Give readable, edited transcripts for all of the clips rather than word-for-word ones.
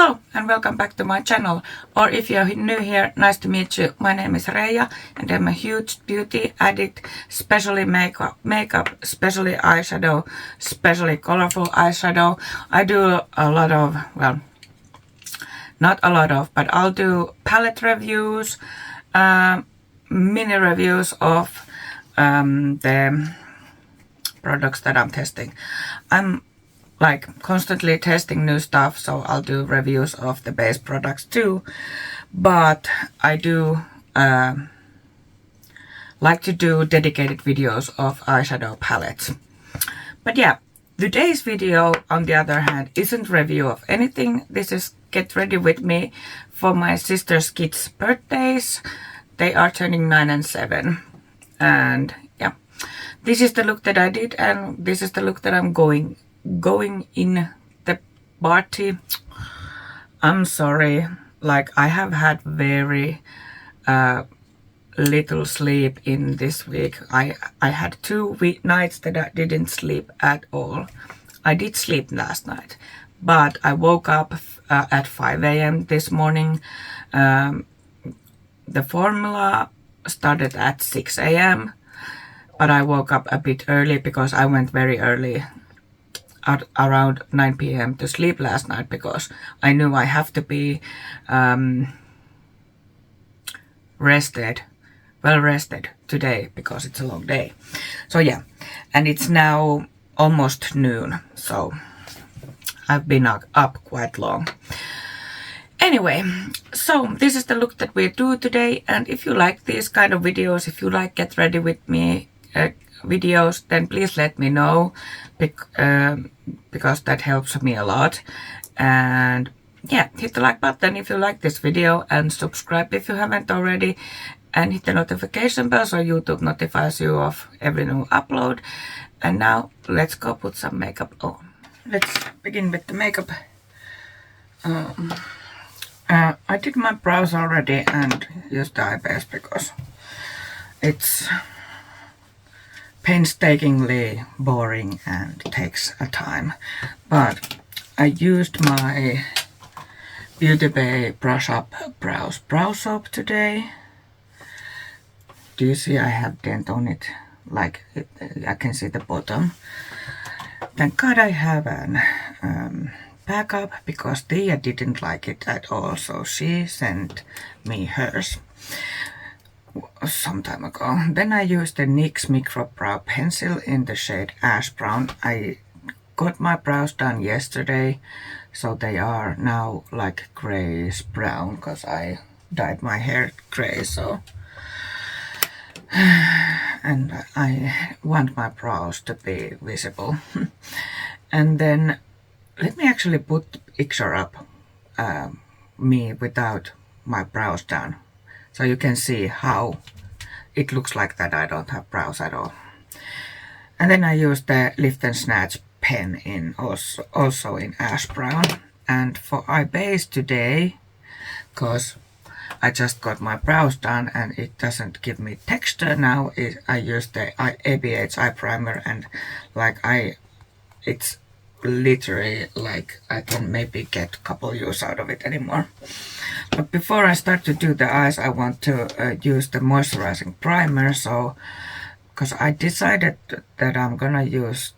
Hello and welcome back to my channel, or if you're new here, nice to meet you. My name is Reija and I'm a huge beauty addict, especially makeup, especially eyeshadow, especially colorful eyeshadow. I do a lot of, well, not a lot of, but I'll do palette reviews, mini reviews of the products that I'm testing. I'm like constantly testing new stuff, so I'll do reviews of the base products too, but I do like to do dedicated videos of eyeshadow palettes. But yeah, today's video on the other hand isn't review of anything. This is get ready with me for my sister's kids' birthdays. They are turning 9 and 7, and yeah, this is the look that I did, and this is the look that I'm going in the party. I'm sorry, like I have had very little sleep in this week. I had 2 nights that I didn't sleep at all. I did sleep last night, but I woke up at 5 a.m. this morning. The formula started at 6 a.m. but I woke up a bit early because I went very early at around 9 p.m. to sleep last night, because I knew I have to be well rested today because it's a long day. So yeah, and it's now almost noon, so I've been up quite long. Anyway, so this is the look that we do today, and if you like these kind of videos, if you like get ready with me videos, then please let me know, because that helps me a lot. And yeah, hit the like button if you like this video, and subscribe if you haven't already, and hit the notification bell so YouTube notifies you of every new upload. And now let's go put some makeup on. Let's begin with the makeup. I did my brows already and used the eye base because it's painstakingly boring and takes a time. But I used my Beauty Bay Brush Up Brow Soap today. Do you see I have dent on it? Like I can see the bottom. Thank God I have an backup, because Tia didn't like it at all, so she sent me hers some time ago. Then I used the NYX Micro Brow Pencil in the shade Ash Brown. I got my brows done yesterday, so they are now like grayish brown because I dyed my hair gray, so and I want my brows to be visible. And then let me actually put the picture up, me without my brows done, so you can see how it looks like that I don't have brows at all. And then I used the Lift and Snatch pen in also in ash brown. And for eye base today, because I just got my brows done and it doesn't give me texture now, I used the ABH eye primer, and like it's literally like I can maybe get a couple use out of it anymore. But before I start to do the eyes, I want to use the moisturizing primer. So because I decided that I'm gonna use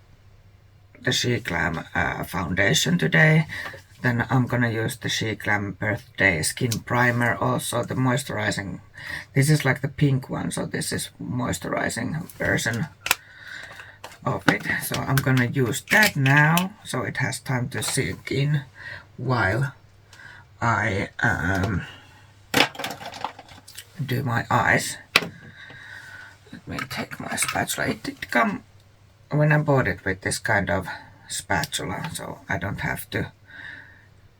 the Sheglam foundation today, then I'm gonna use the Sheglam birthday skin primer, also the moisturizing. This is like the pink one, so this is moisturizing version of it. So I'm gonna use that now, so it has time to sink in while I do my eyes. Let me take my spatula. It did come when I bought it with this kind of spatula, so I don't have to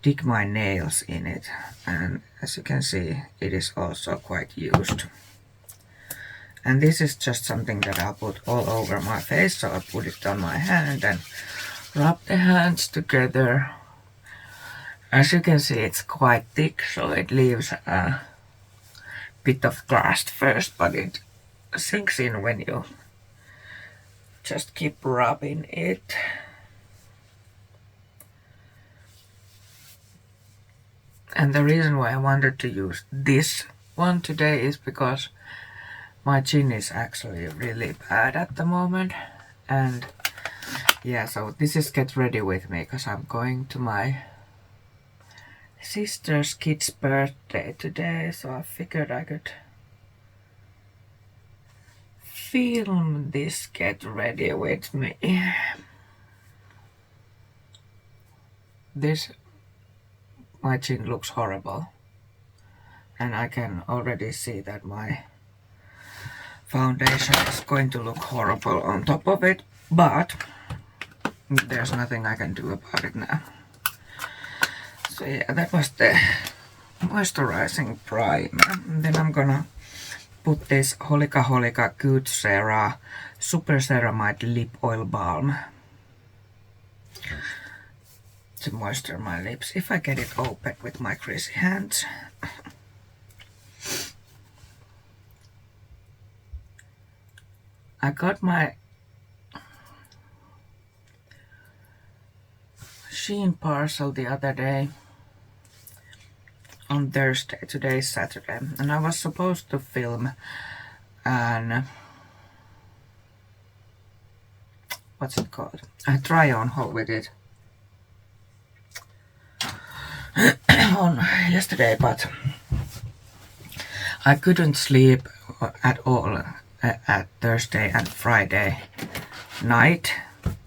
dig my nails in it. And as you can see, it is also quite used. And this is just something that I'll put all over my face, so I put it on my hand and rub the hands together. As you can see, it's quite thick, so it leaves a bit of crust first, but it sinks in when you just keep rubbing it. And the reason why I wanted to use this one today is because my chin is actually really bad at the moment. And yeah, so this is get ready with me because I'm going to my sister's kid's birthday today, so I figured I could film this get ready with me. My chin looks horrible, and I can already see that my foundation is going to look horrible on top of it, but there's nothing I can do about it now. So yeah, that was the moisturizing primer. And then I'm gonna put this Holika Good Cera Super Ceramide Lip Oil Balm to moisture my lips, if I get it open with my crazy hands. I got my Shein parcel the other day on Thursday. Today is Saturday, and I was supposed to film an what's it called? A try on haul with it on yesterday, but I couldn't sleep at all at Thursday and Friday night,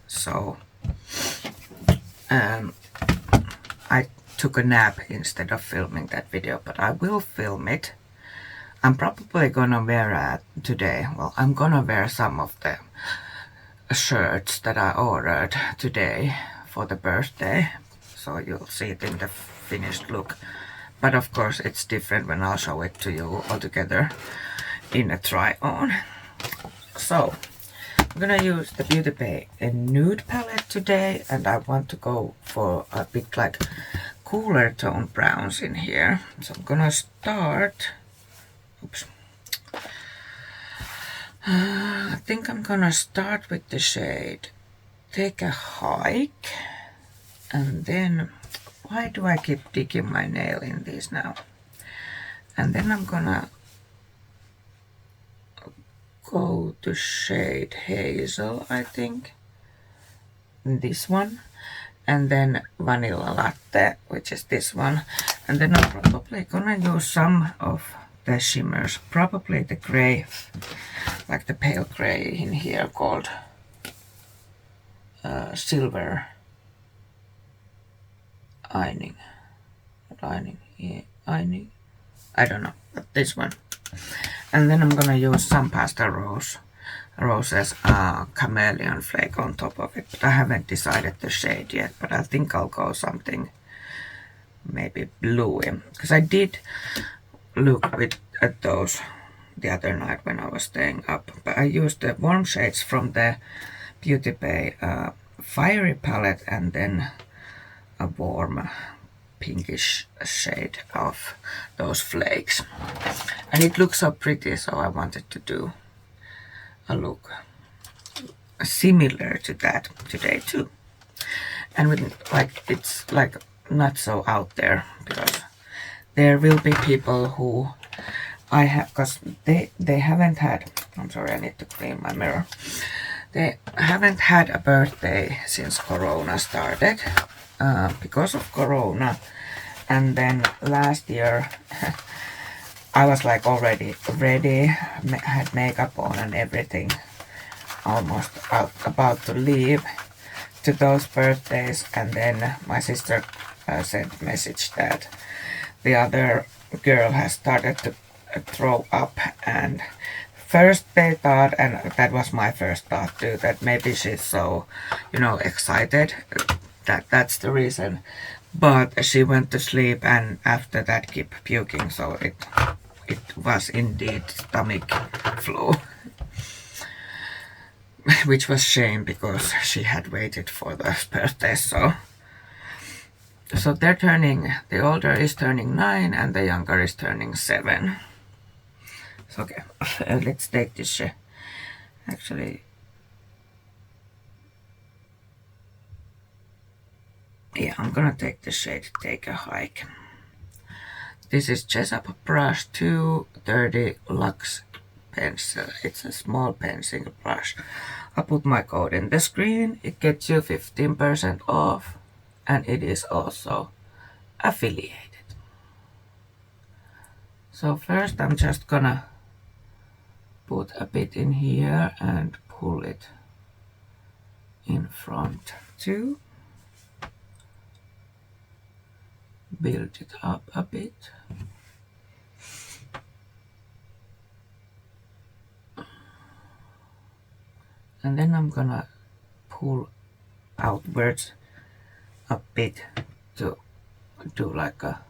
so I took a nap instead of filming that video, but I will film it. I'm probably gonna wear today, well, I'm gonna wear some of the shirts that I ordered today for the birthday, so you'll see it in the finished look. But of course it's different when I'll show it to you all together in a try on. So I'm gonna use the Beauty Bay nude palette today, and I want to go for a bit like cooler tone browns in here. So I'm gonna start, I think I'm gonna start with the shade Take a Hike, and then, why do I keep digging my nail in these now? And then I'm gonna go to shade Hazel, I think, this one, and then Vanilla Latte, which is this one. And then I'm probably gonna use some of the shimmers, probably the gray, like the pale gray in here called Silver Ironing, I don't know, but this one. And then I'm gonna use some Pastel Roses Chameleon Flake on top of it, but I haven't decided the shade yet, but I think I'll go something maybe bluey, because I did look at those the other night when I was staying up, but I used the warm shades from the Beauty Bay Fiery palette, and then a warm pinkish shade of those flakes, and it looks so pretty, so I wanted to do a look similar to that today too. And with it's like not so out there, because there will be people who because they haven't had, I'm sorry, I need to clean my mirror. They haven't had a birthday since Corona started, because of Corona. And then last year I was like already ready, had makeup on and everything, almost about to leave to those birthdays. And then my sister sent a message that the other girl has started to throw up, and first they thought, and that was my first thought too, that maybe she's so, excited that's the reason. But she went to sleep and after that kept puking, so it was indeed stomach flu. Which was shame, because she had waited for the birthday. So they're turning, the older is turning 9 and the younger is turning 7. So okay, let's take this actually. Yeah, I'm gonna take the shade Take a Hike. This is Jessup brush 230 Lux pencil. It's a small pencil brush. I put my code in the screen. It gets you 15% off, and it is also affiliated. So first I'm just gonna put a bit in here and pull it in front too. Build it up a bit. And then I'm gonna pull outwards a bit to do like a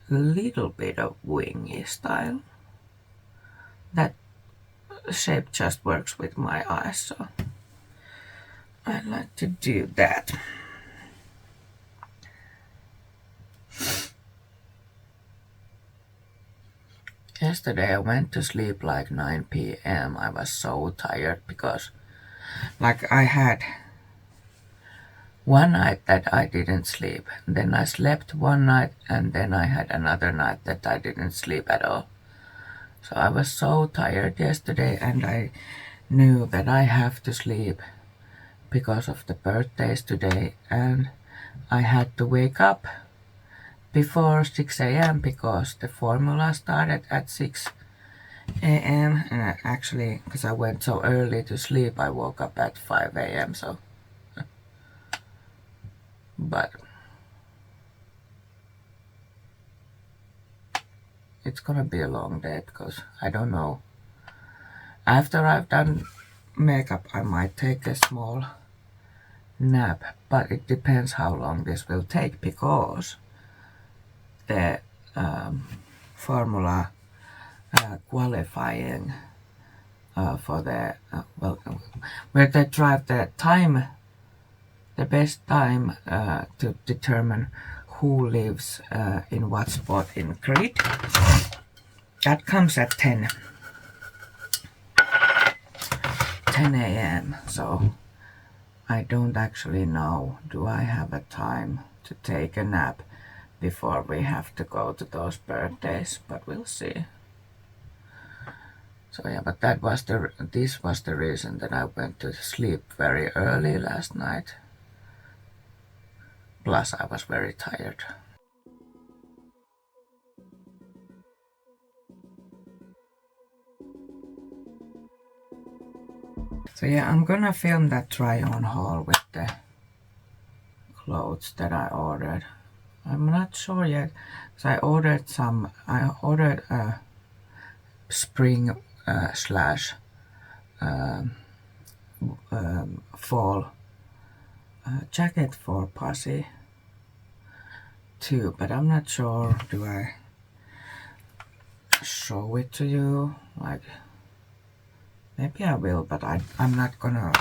little bit of wingy style. That shape just works with my eyes, so I like to do that. Yesterday I went to sleep like 9 p.m. I was so tired because like I had one night that I didn't sleep. Then I slept one night and then I had another night that I didn't sleep at all. So I was so tired yesterday and I knew that I have to sleep because of the birthdays today, and I had to wake up before 6 a.m. because the formula started at 6 a.m. and actually, because I went so early to sleep, I woke up at 5 a.m. So, but it's gonna be a long day because I don't know. After I've done makeup, I might take a small nap, but it depends how long this will take because the formula qualifying for the where they drive the time, the best time to determine who lives in what spot in grid. That comes at 10 a.m. So I don't actually know, do I have a time to take a nap before we have to go to those birthdays, but we'll see. So yeah, but this was the reason that I went to sleep very early last night. Plus I was very tired. So yeah, I'm gonna film that try on haul with the clothes that I ordered. I'm not sure yet, because I ordered a spring slash fall jacket for Pussy too, but I'm not sure, do I show it to you? Like, maybe I will, but I'm not gonna,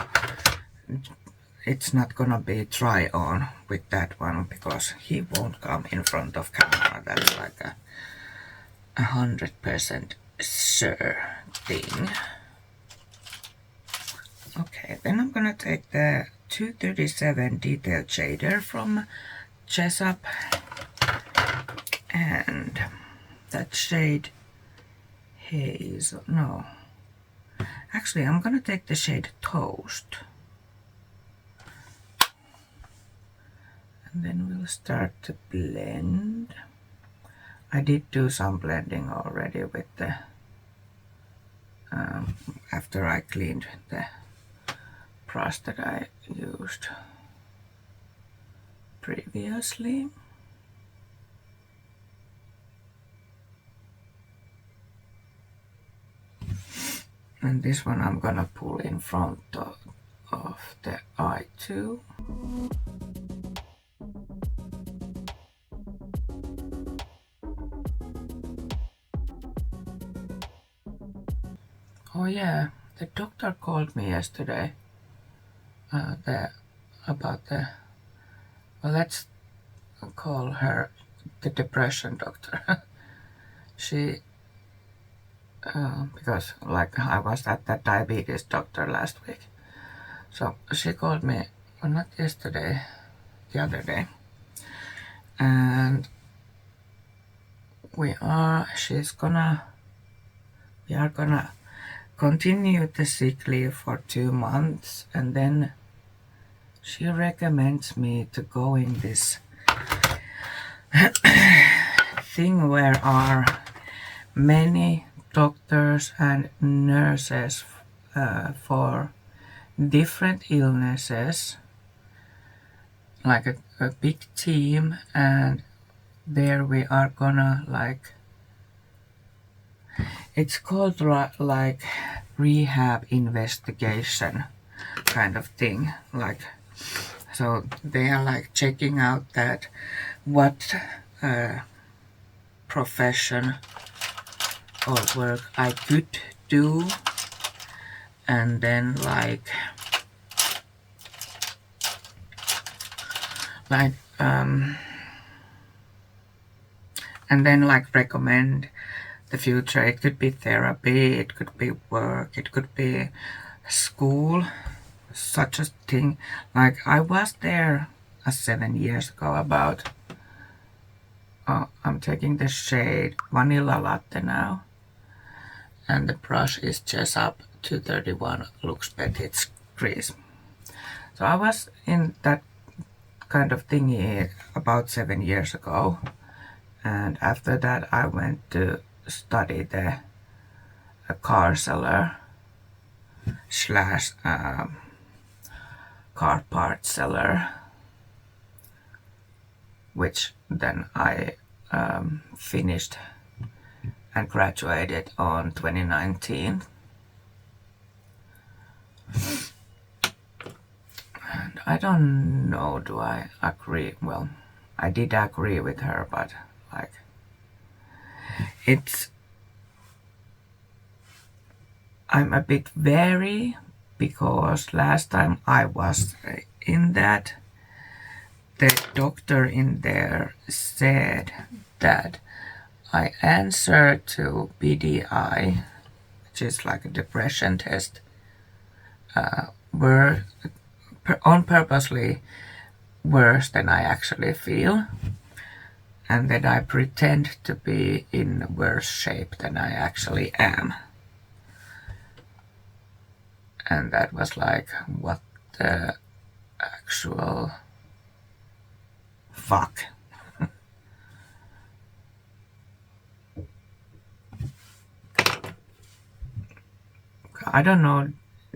it's not gonna be try on with that one because he won't come in front of camera. That's like a 100% sure thing. Okay, then I'm gonna take the 237 detail shader from Jessup, and that shade Hazel, no, actually I'm gonna take the shade Toast, and then we'll start to blend. I did do some blending already with the after I cleaned the brush that I used previously. And this one I'm gonna pull in front of the eye too. Oh yeah, the doctor called me yesterday about the, well, let's call her the depression doctor. She, because like I was at that diabetes doctor last week. So she called me, well, not yesterday, the other day. And we are gonna continue the sick leave for 2 months, and then she recommends me to go in this thing where are many doctors and nurses for different illnesses, like a big team, and there we are gonna like, it's called like rehab investigation kind of thing, like, so they are like checking out that what profession or work I could do, and then like and then like recommend the future. It could be therapy, it could be work, it could be school, such a thing. Like I was there 7 years ago about, I'm taking the shade Vanilla Latte now, and the brush is Jessup 231 Lux Petite Crease. So I was in that kind of thingy about 7 years ago, and after that I went to study the car seller slash car part seller, which then I finished and graduated on 2019. And I don't know, do I agree? Well, I did agree with her, but like, I'm a bit wary, because last time I was in that, the doctor in there said that I answered to BDI, which is like a depression test, were on purposely worse than I actually feel, and that I pretend to be in worse shape than I actually am. And that was like, what the actual fuck? I don't know,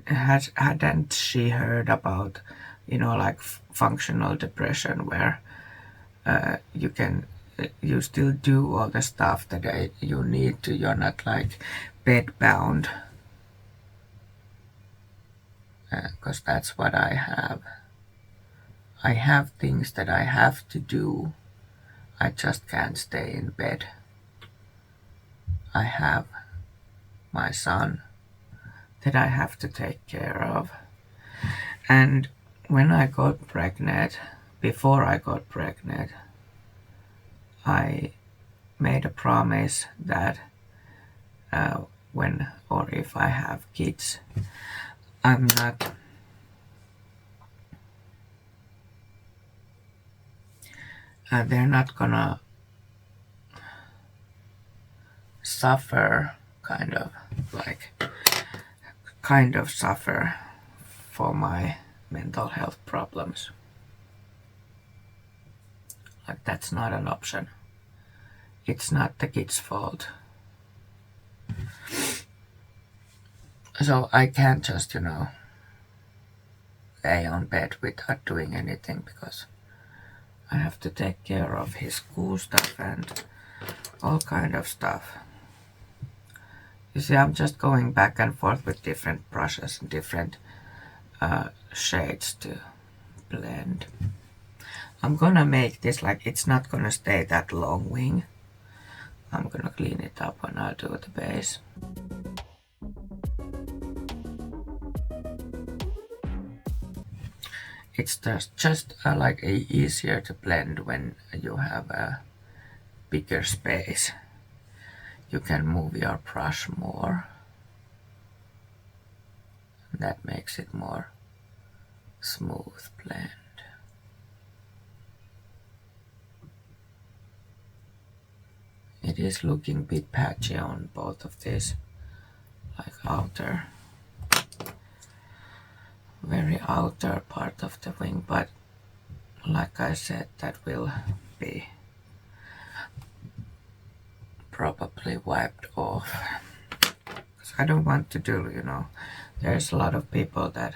hadn't she heard about, like functional depression, where you still do all the stuff that you need to, you're not like bedbound, because that's what I have. I have things that I have to do, I just can't stay in bed. I have my son that I have to take care of. And when I got pregnant, before I got pregnant, I made a promise that when or if I have kids, I'm not they're not gonna suffer, kind of suffer for my mental health problems. Like, that's not an option. It's not the kid's fault. So I can't just, lay on bed without doing anything, because I have to take care of his school stuff and all kind of stuff. You see, I'm just going back and forth with different brushes and different shades to blend. I'm gonna make this like, it's not gonna stay that long wing. I'm gonna clean it up when I do the base. It's just like easier to blend when you have a bigger space. You can move your brush more. That makes it more smooth blend. It is looking a bit patchy on both of these, like outer, very outer part of the wing, but like I said, that will be probably wiped off. Because I don't want to do, you know, there's a lot of people that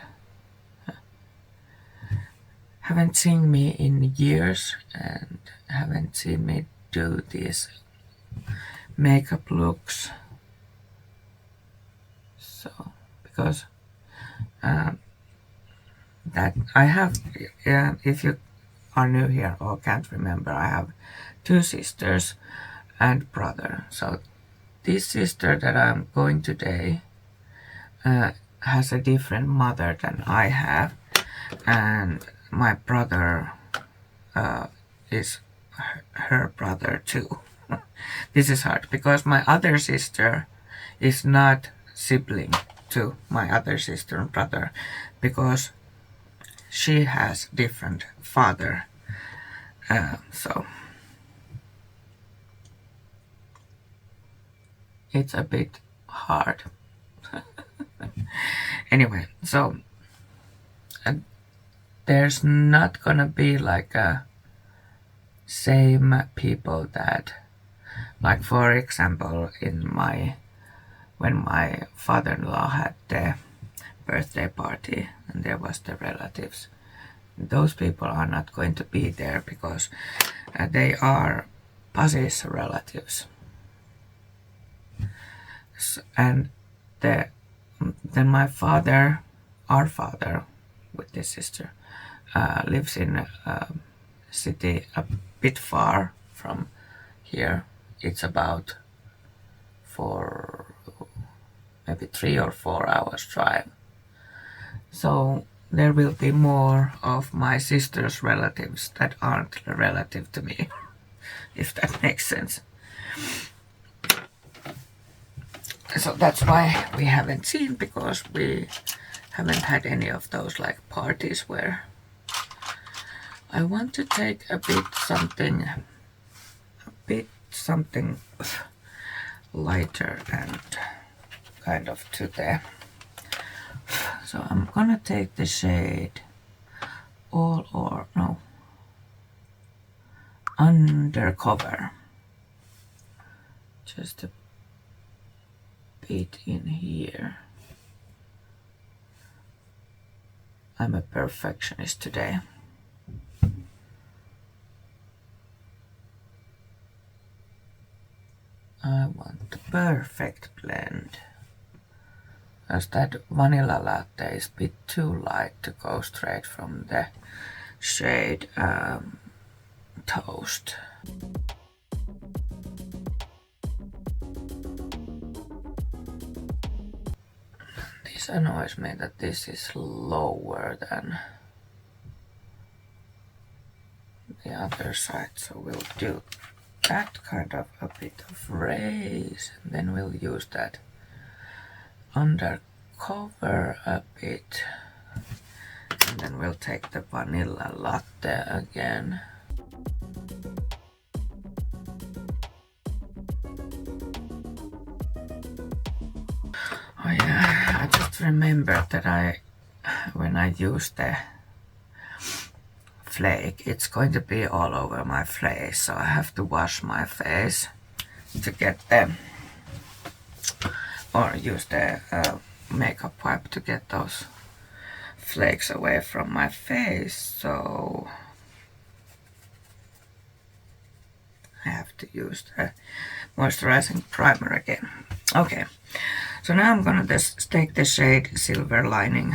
haven't seen me in years and haven't seen me do these makeup looks. So, because that I have, if you are new here or can't remember, I have 2 sisters and brother. So this sister that I'm going today has a different mother than I have, and my brother is her brother too. This is hard because my other sister is not sibling to my other sister and brother because she has different father. So it's a bit hard. Anyway, so there's not gonna be like a same people that, like for example, when my father-in-law had the birthday party and there was the relatives, those people are not going to be there because they are Pasi's relatives. And then my father, our father with this sister, lives in a city a bit far from here. It's about maybe 3 or 4 hours drive. So there will be more of my sister's relatives that aren't a relative to me, if that makes sense. So that's why we haven't seen, because we haven't had any of those like parties where I want to take a bit something lighter and kind of to the, so I'm gonna take the shade Undercover, just a bit in here. I'm a perfectionist today. I want the perfect blend, as that vanilla latte is a bit too light to go straight from the shade Toast. This annoys me that this is lower than the other side, so we'll do that kind of a bit of raise, and then we'll use that Undercover a bit, and then we'll take the vanilla latte again. Oh yeah, I just remembered that when I use the Flake, it's going to be all over my face, so I have to wash my face to get them, or use the makeup wipe to get those flakes away from my face. So I have to use the moisturizing primer again. Okay, so now I'm gonna just take the shade Silver Lining.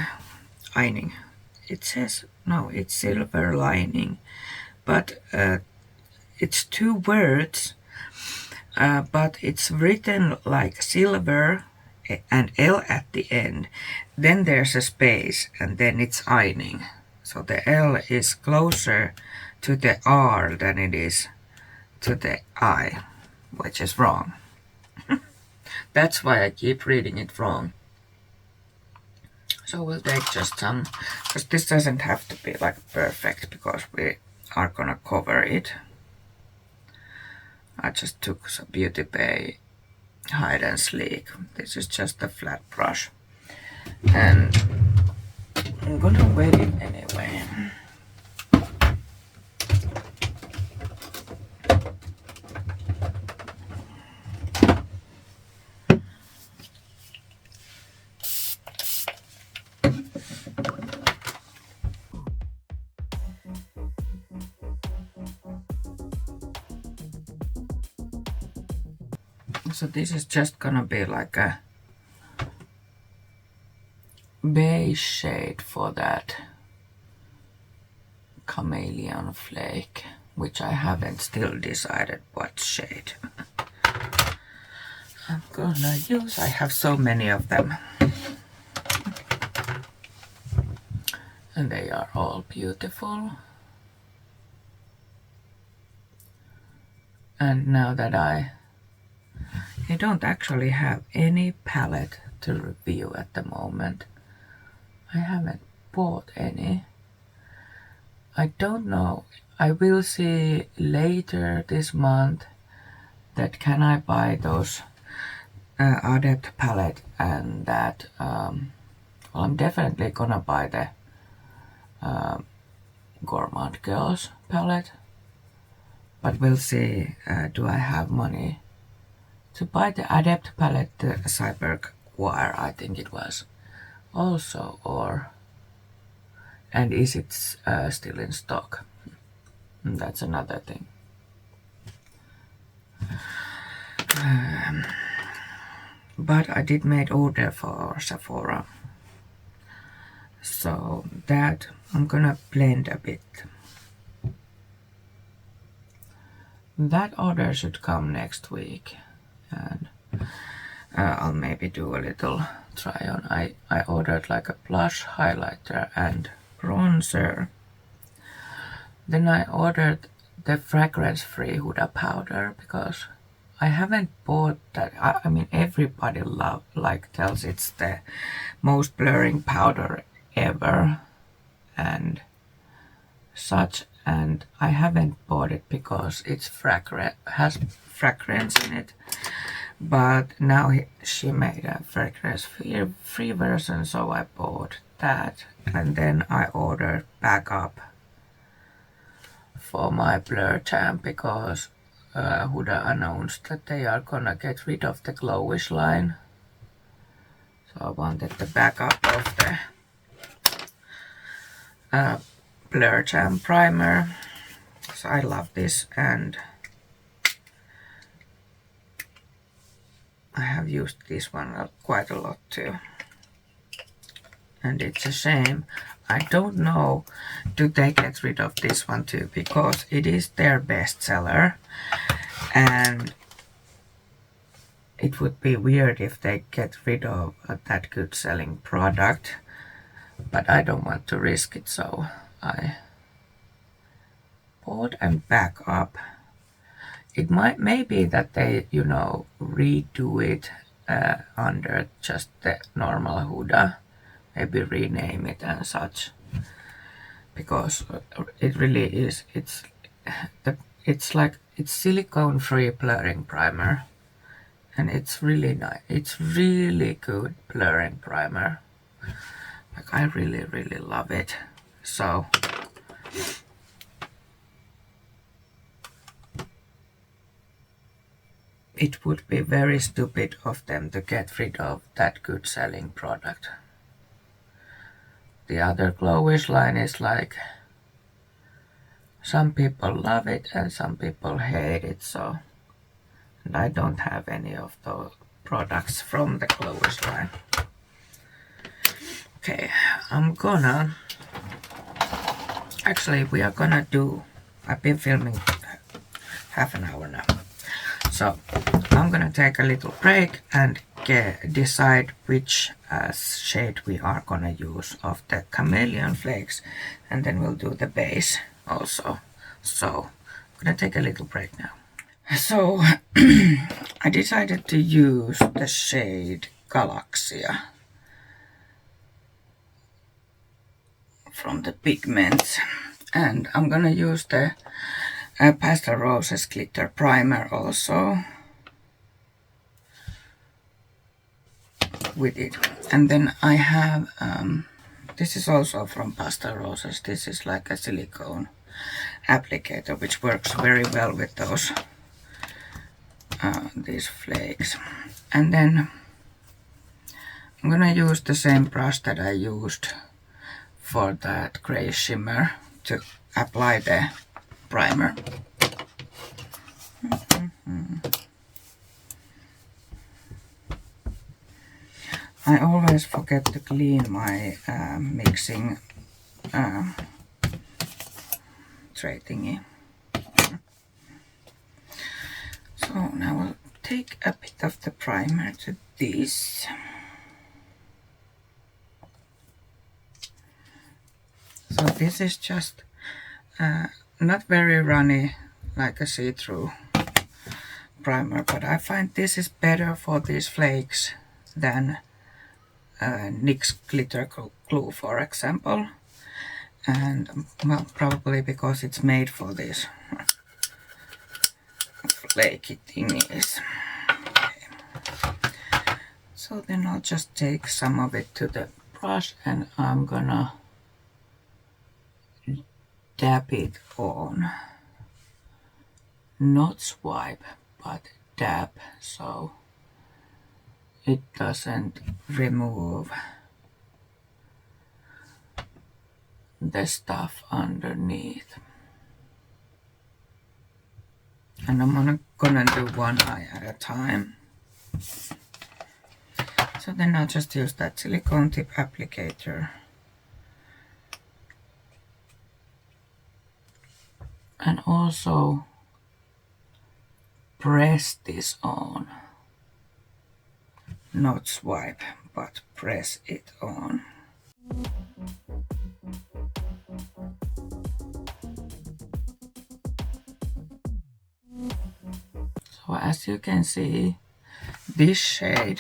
It says, no, it's Silver Lining, but it's 2 words, but it's written like silver and L at the end. Then there's a space, and then it's ironing. So the L is closer to the R than it is to the I, which is wrong. That's why I keep reading it wrong. So we'll take just some, because this doesn't have to be like perfect, because we are gonna cover it I just took some Beauty Bay Hide and Sleek. This is just a flat brush, and I'm gonna wet it anyway. So this is just gonna be like a beige shade for that chameleon flake, which I haven't still decided what shade I'm gonna use. I have so many of them, and they are all beautiful. And now that I don't actually have any palette to review at the moment. I haven't bought any. I don't know. I will see later this month that can I buy those Adept palette and that well, I'm definitely gonna buy the Gourmand Girls palette, but we'll see do I have money to buy the Adept palette, the Cyber Wire, I think it was, also, or and is it still in stock? That's another thing. But I did make order for Sephora, so that I'm gonna blend a bit. That order should come next week, and I'll maybe do a little try on. I ordered like a blush, highlighter and bronzer. Then I ordered the fragrance-free Huda powder because I haven't bought that. I mean, everybody tells it's the most blurring powder ever and such, and I haven't bought it because it's has fragrance in it. But now she made a fragrance-free version, so I bought that, and then I ordered backup for my Blur Jam because Huda announced that they are gonna get rid of the Glowish line. So I wanted the backup of the Blur Jam primer. So I love this, and I have used this one quite a lot too. And it's a shame. I don't know, do they get rid of this one too, because it is their bestseller, and it would be weird if they get rid of that good selling product, but I don't want to risk it, so I bought and back up. It may be that they, redo it under just the normal Huda, maybe rename it and such, because it really is. It's silicone-free blurring primer, and it's really nice. It's really good blurring primer. Like, I really, really love it. So it would be very stupid of them to get rid of that good selling product. The other Glowish line is like, some people love it and some people hate it, so, and I don't have any of those products from the Glowish line. Okay, actually we are gonna do, I've been filming half an hour now, so I'm gonna take a little break and decide which shade we are gonna use of the chameleon flakes, and then we'll do the base also. So I'm gonna take a little break now. So I decided to use the shade Galaxia from the Pigment, and I'm gonna use the Pastel Roses glitter primer also with it. And then I have this is also from Pastel Roses. This is like a silicone applicator which works very well with those these flakes. And then I'm gonna use the same brush that I used for that gray shimmer to apply the primer. I always forget to clean my mixing tray thingy. So now I'll take a bit of the primer to this. So this is just not very runny like a see-through primer, but I find this is better for these flakes than NYX glitter glue, for example. And well, probably because it's made for these flaky thingies. Okay. So then I'll just take some of it to the brush and I'm gonna dab it on. Not swipe, but dab, so it doesn't remove the stuff underneath. And I'm gonna do one eye at a time. So then I'll just use that silicone tip applicator and also press this on. Not swipe, but press it on. So as you can see, this shade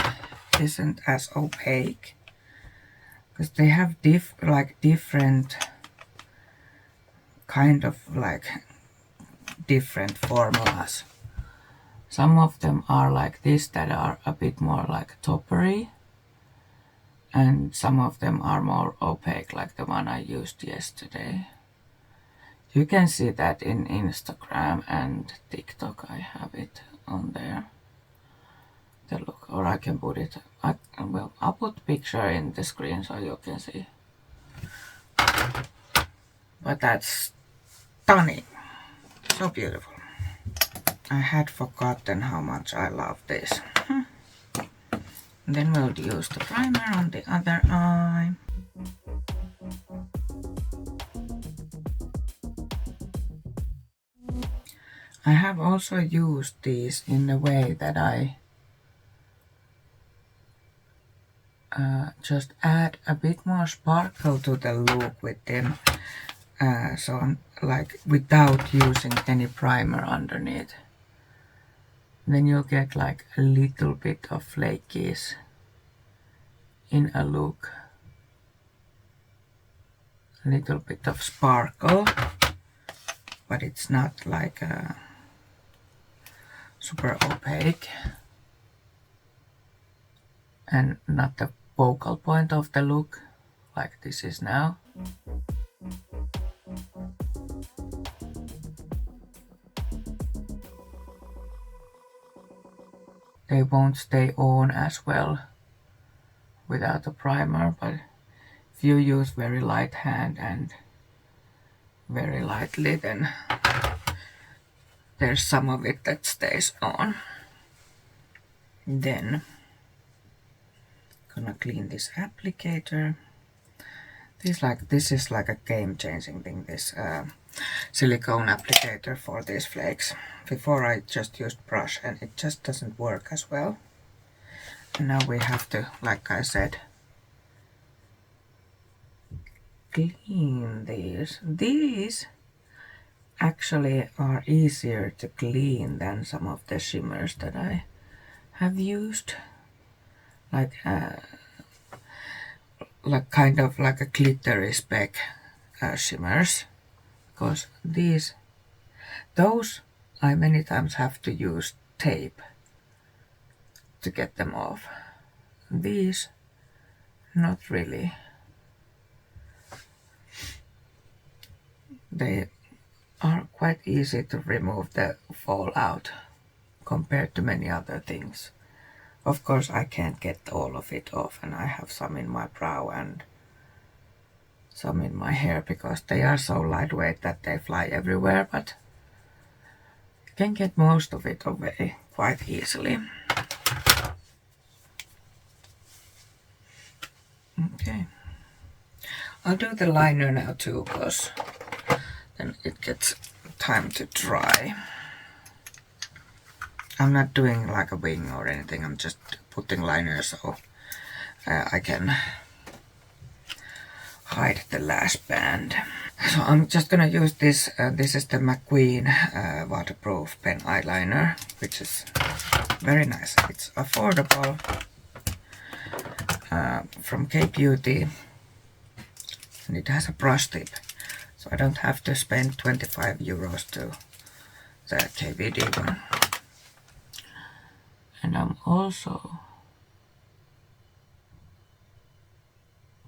isn't as opaque because they have different kind of different formulas. Some of them are like this that are a bit more like toppery, and some of them are more opaque like the one I used yesterday. You can see that in Instagram and TikTok. I have it on there. The look, or I can put it. I'll put picture in the screen so you can see. But that's stunning, so beautiful. I had forgotten how much I love this. Then we'll use the primer on the other eye. I have also used these in a way that I just add a bit more sparkle to the look with them. So I'm like without using any primer underneath. Then you'll get like a little bit of flakies in a look. A little bit of sparkle, but it's not like super opaque. And not the focal point of the look like this is now. They won't stay on as well without a primer, but if you use very light hand and very lightly, then there's some of it that stays on. Then gonna clean this applicator. This is like a game-changing thing, this silicone applicator for these flakes. Before I just used brush and it just doesn't work as well. And now we have to, like I said, clean these. These actually are easier to clean than some of the shimmers that I have used. Like kind of like a glittery speck shimmers, because these Those I many times have to use tape to get them off. These, not really. They are quite easy to remove the fallout compared to many other things. Of course, I can't get all of it off, and I have some in my brow and some in my hair because they are so lightweight that they fly everywhere, but you can get most of it away quite easily. Okay. I'll do the liner now too, because then it gets time to dry. I'm not doing like a wing or anything, I'm just putting liner so I can hide the last band. So I'm just gonna use this. This is the McQueen waterproof pen eyeliner, which is very nice. It's affordable, from K-Beauty, and it has a brush tip, so I don't have to spend 25 euros to the KVD one. And I'm also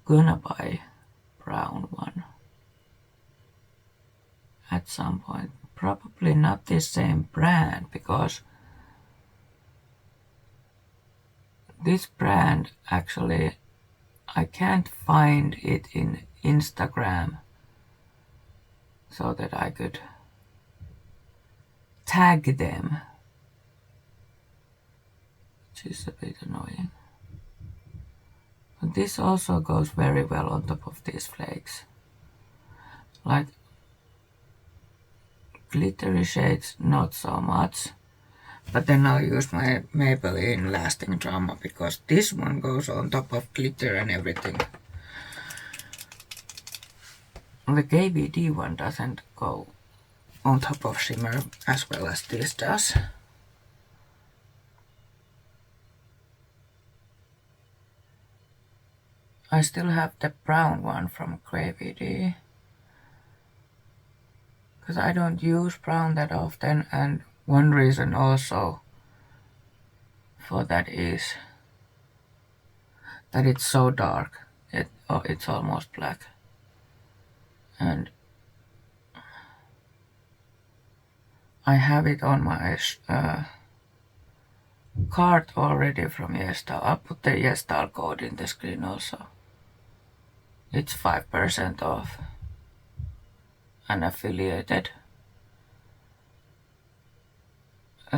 gonna buy brown one at some point. Probably not the same brand, because this brand actually I can't find it in Instagram so that I could tag them, which is a bit annoying. But this also goes very well on top of these flakes. Like glittery shades, not so much. But then I'll use my Maybelline Lasting Drama, because this one goes on top of glitter and everything. The KVD one doesn't go on top of shimmer as well as this does. I still have the brown one from KVD, because I don't use brown that often, and one reason also for that is that it's so dark. It's almost black. And I have it on my cart already from Gestal. I'll put the Gestal code in the screen also. It's 5% off, unaffiliated.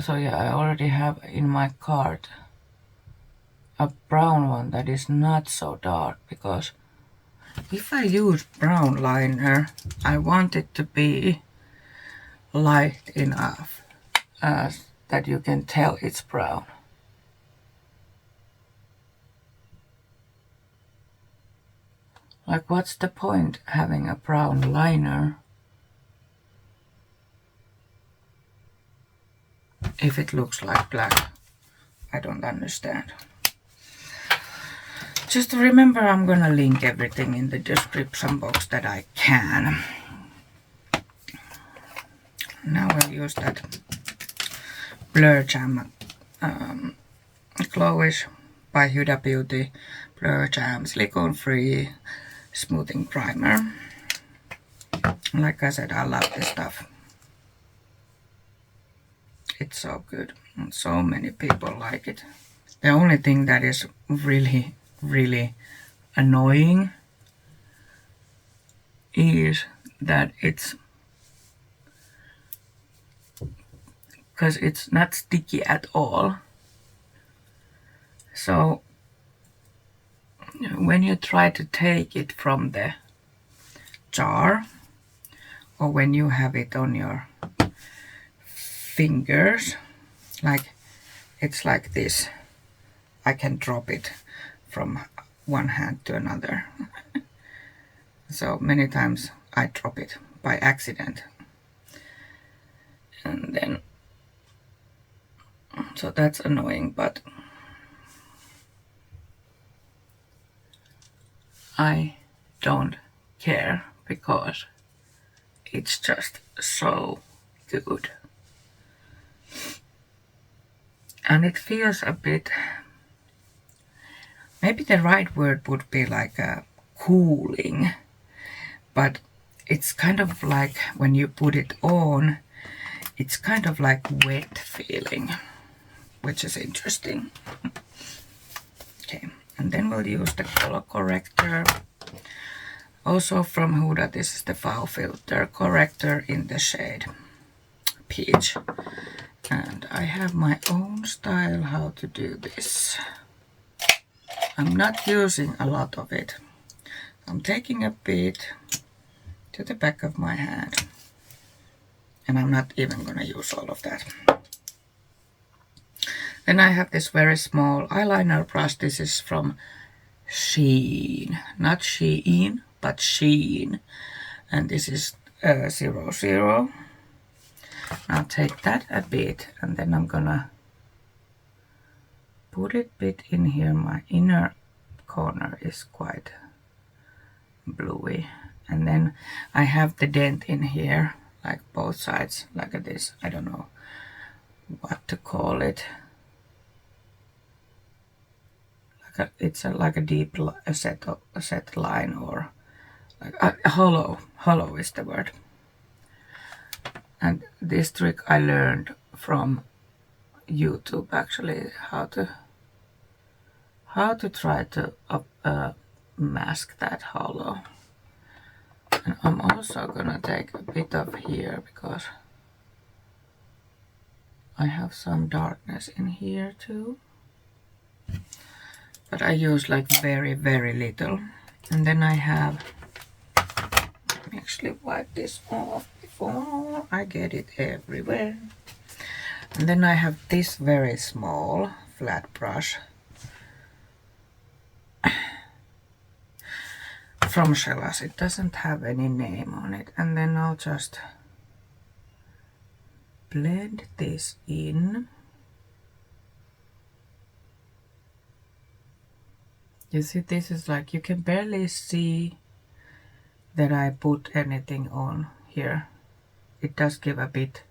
So yeah, I already have in my cart a brown one that is not so dark, because if I use brown liner, I want it to be light enough that you can tell it's brown. Like, what's the point having a brown liner if it looks like black? I don't understand. Just remember, I'm gonna link everything in the description box that I can. Now I'll use that Blur Jam Glowish by Huda Beauty Blur Jam silicone free smoothing primer. Like I said, I love this stuff. It's so good, and so many people like it. The only thing that is really annoying is that because it's not sticky at all. So when you try to take it from the jar, or when you have it on your fingers, like it's like this, I can drop it from one hand to another. So many times I drop it by accident, and then so that's annoying, but I don't care, because it's just so good. And it feels a bit, maybe the right word would be like a cooling, but it's kind of like when you put it on, it's kind of like wet feeling, which is interesting. Okay, and then we'll use the color corrector. Also from Huda, this is the Faux Filter corrector in the shade Peach. And I have my own style how to do this. I'm not using a lot of it. I'm taking a bit to the back of my hand. And I'm not even gonna use all of that. Then I have this very small eyeliner brush. This is from Shein. Not Shein, but Shein. And this is 00. I'll take that a bit and then I'm gonna put it a bit in here. My inner corner is quite bluey. And then I have the dent in here, like both sides, like this. I don't know what to call it. It's like a deep set line, or like a hollow. Hollow is the word. And this trick I learned from YouTube, actually, how to try to mask that hollow. And I'm also gonna take a bit of here because I have some darkness in here too. But I use like very, very little. And then I have, let me actually wipe this off before I get it everywhere. And then I have this very small flat brush from Sheglam. It doesn't have any name on it. And then I'll just blend this in. You see, this is like, you can barely see that I put anything on here. It does give a bit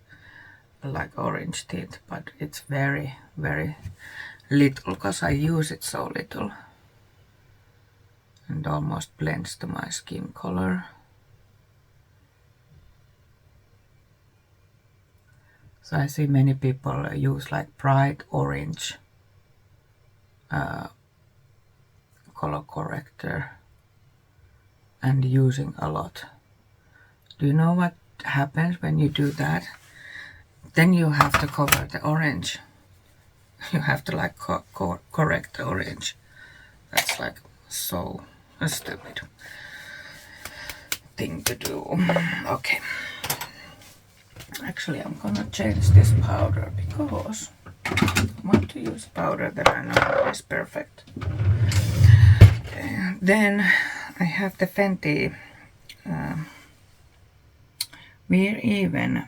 like orange tint, but it's very, very little because I use it so little. And almost blends to my skin color. So I see many people use like bright orange color corrector and using a lot. Do you know what happens when you do that? Then you have to cover the orange. You have to like correct the orange. That's like so a stupid thing to do. Okay. Actually, I'm gonna change this powder because I want to use powder that I know is perfect. Okay. Then I have the Fenty We're Even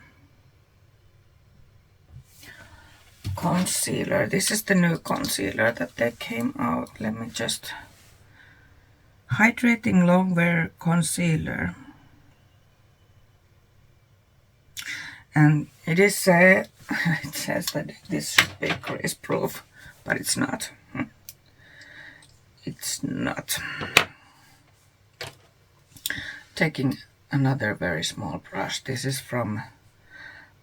concealer. This is the new concealer that they came out. Let me just, hydrating long wear concealer. And it is it says that this should be grease proof, but it's not. It's not. Taking another very small brush. This is from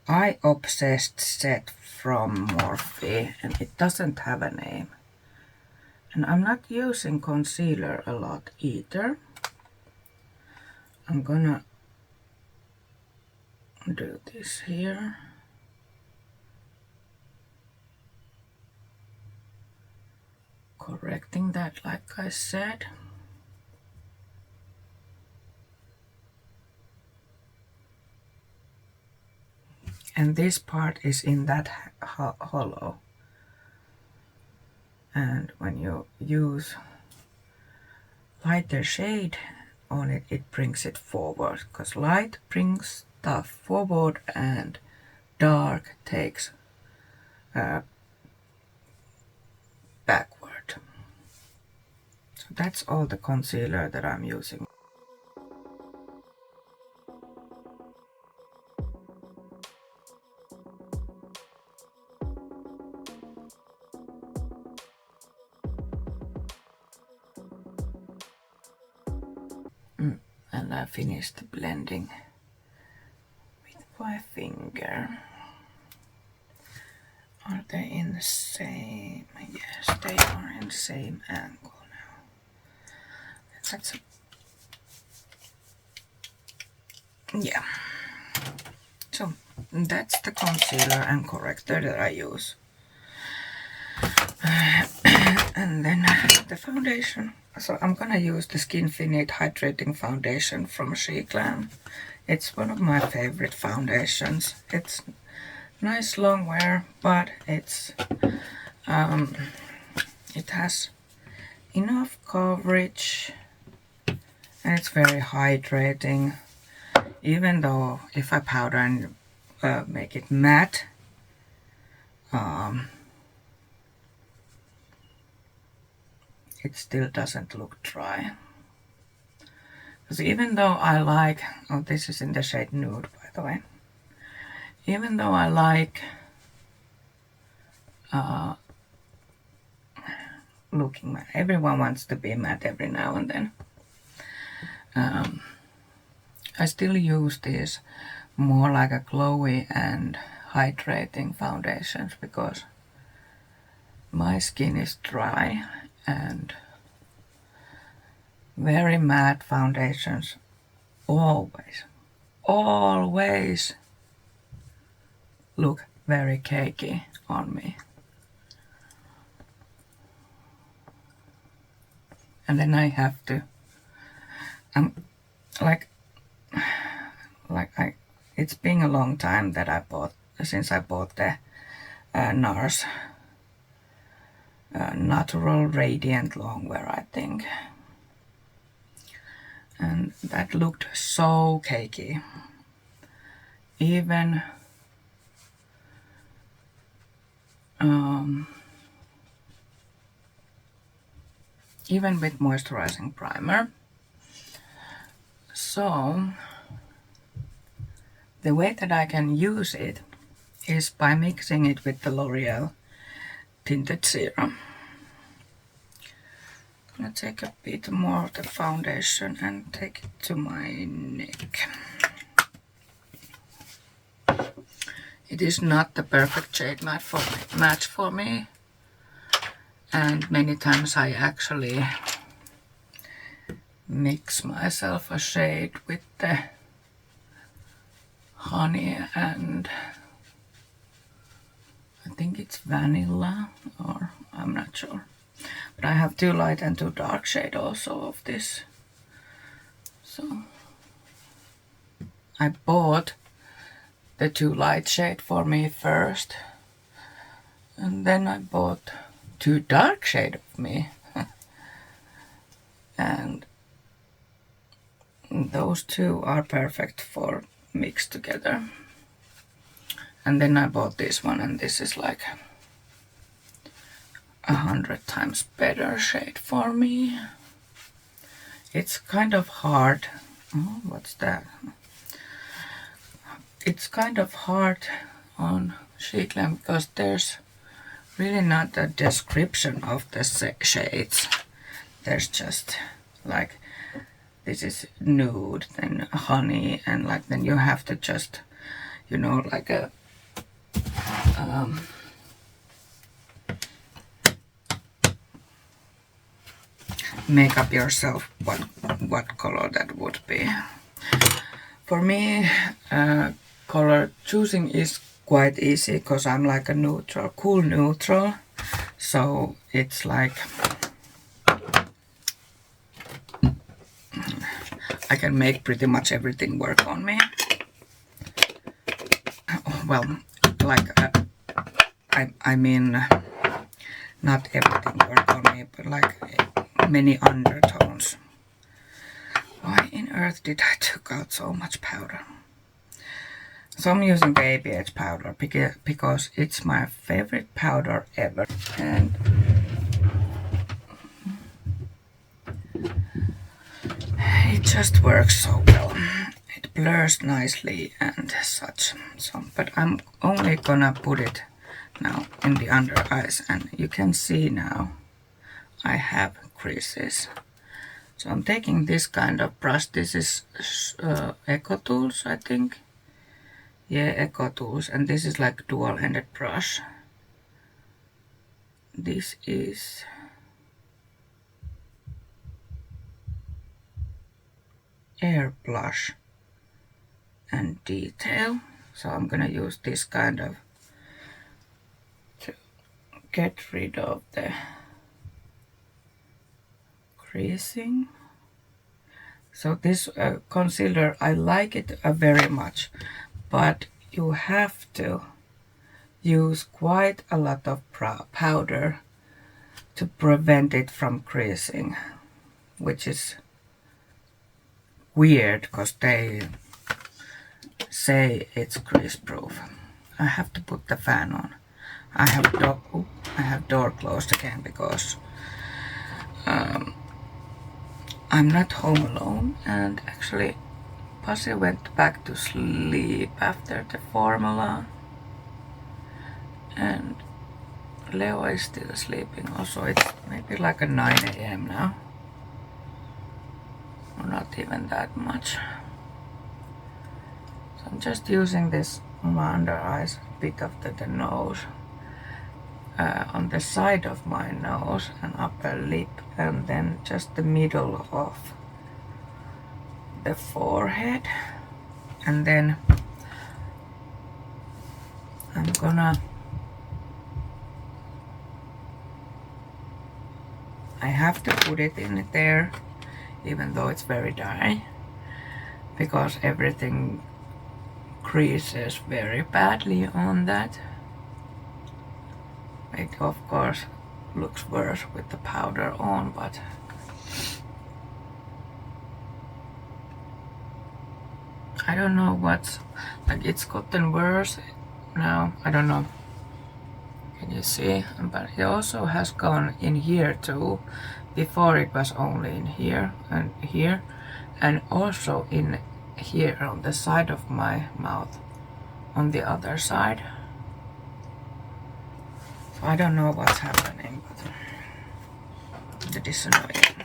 I Obsessed set from Morphe, and it doesn't have a name. And I'm not using concealer a lot either. I'm gonna do this here. Correcting that, like I said. And this part is in that hollow. And when you use lighter shade on it, it brings it forward. Because light brings stuff forward and dark takes backward. So that's all the concealer that I'm using. and I finished blending with my finger. Are they in the same? Yes, they are in the same angle now. That's a, yeah. So that's the concealer and corrector that I use. And then the foundation. So I'm gonna use the Skinfinite Hydrating Foundation from Sheglam. It's one of my favorite foundations. It's nice long wear, but it's it has enough coverage and it's very hydrating. Even though if I powder and make it matte, it still doesn't look dry. Because even though I like, oh, this is in the shade Nude, by the way. Even though I like looking matte, everyone wants to be matte every now and then. I still use these more like a glowy and hydrating foundations because my skin is dry and very matte foundations always look very cakey on me. And then I have to, it's been a long time that since I bought the NARS Natural Radiant Longwear, I think. And that looked so cakey. Even with moisturizing primer. So the way that I can use it is by mixing it with the L'Oreal Tinted Serum. I'm gonna take a bit more of the foundation and take it to my neck. It is not the perfect shade match for me, and many times I actually mix myself a shade with the honey and I think it's vanilla, or I'm not sure. But I have too light and too dark shade also of this. So I bought the too light shade for me first, and then I bought too dark shade of me. And those two are perfect for mixed together. And then I bought this one, and this is like 100 times better shade for me. It's kind of hard. Oh, what's that? It's kind of hard on Sheglam because there's really not a description of the shades. There's just like, this is nude, then honey, and like then you have to just, you know, like a make up yourself what color that would be. For me, color choosing is quite easy because I'm like a neutral, cool neutral. So it's like I can make pretty much everything work on me. Well, like I mean, not everything work on me, but like many undertones. Why in earth did I took out so much powder? So I'm using the ABH powder because it's my favorite powder ever, and it just works so well. It blurs nicely and such. So, but I'm only gonna put it now in the under eyes, and you can see now I have creases. So I'm taking this kind of brush. This is Eco Tools, I think. Yeah, Eco Tools, and this is like dual-ended brush. This is Air Blush and Detail. So I'm gonna use this kind of to get rid of the creasing. So this concealer, I like it very much, but you have to use quite a lot of powder to prevent it from creasing, which is weird because they say it's crease proof. I have to put the fan on. I have door closed again because I'm not home alone, and actually Pasi went back to sleep after the formula, and Leo is still sleeping also. It's maybe like a 9 a.m. now, or not even that much. So I'm just using this on my under eyes, a bit of the nose, on the side of my nose and upper lip, and then just the middle of the forehead, and then I'm gonna I have to put it in there even though it's very dry, because everything creases very badly on that. It of course looks worse with the powder on, but I don't know what's, like, it's gotten worse now. I don't know. Can you see? But it also has gone in here too. Before it was only in here, and also in here on the side of my mouth, on the other side. So I don't know what's happening, but that is annoying.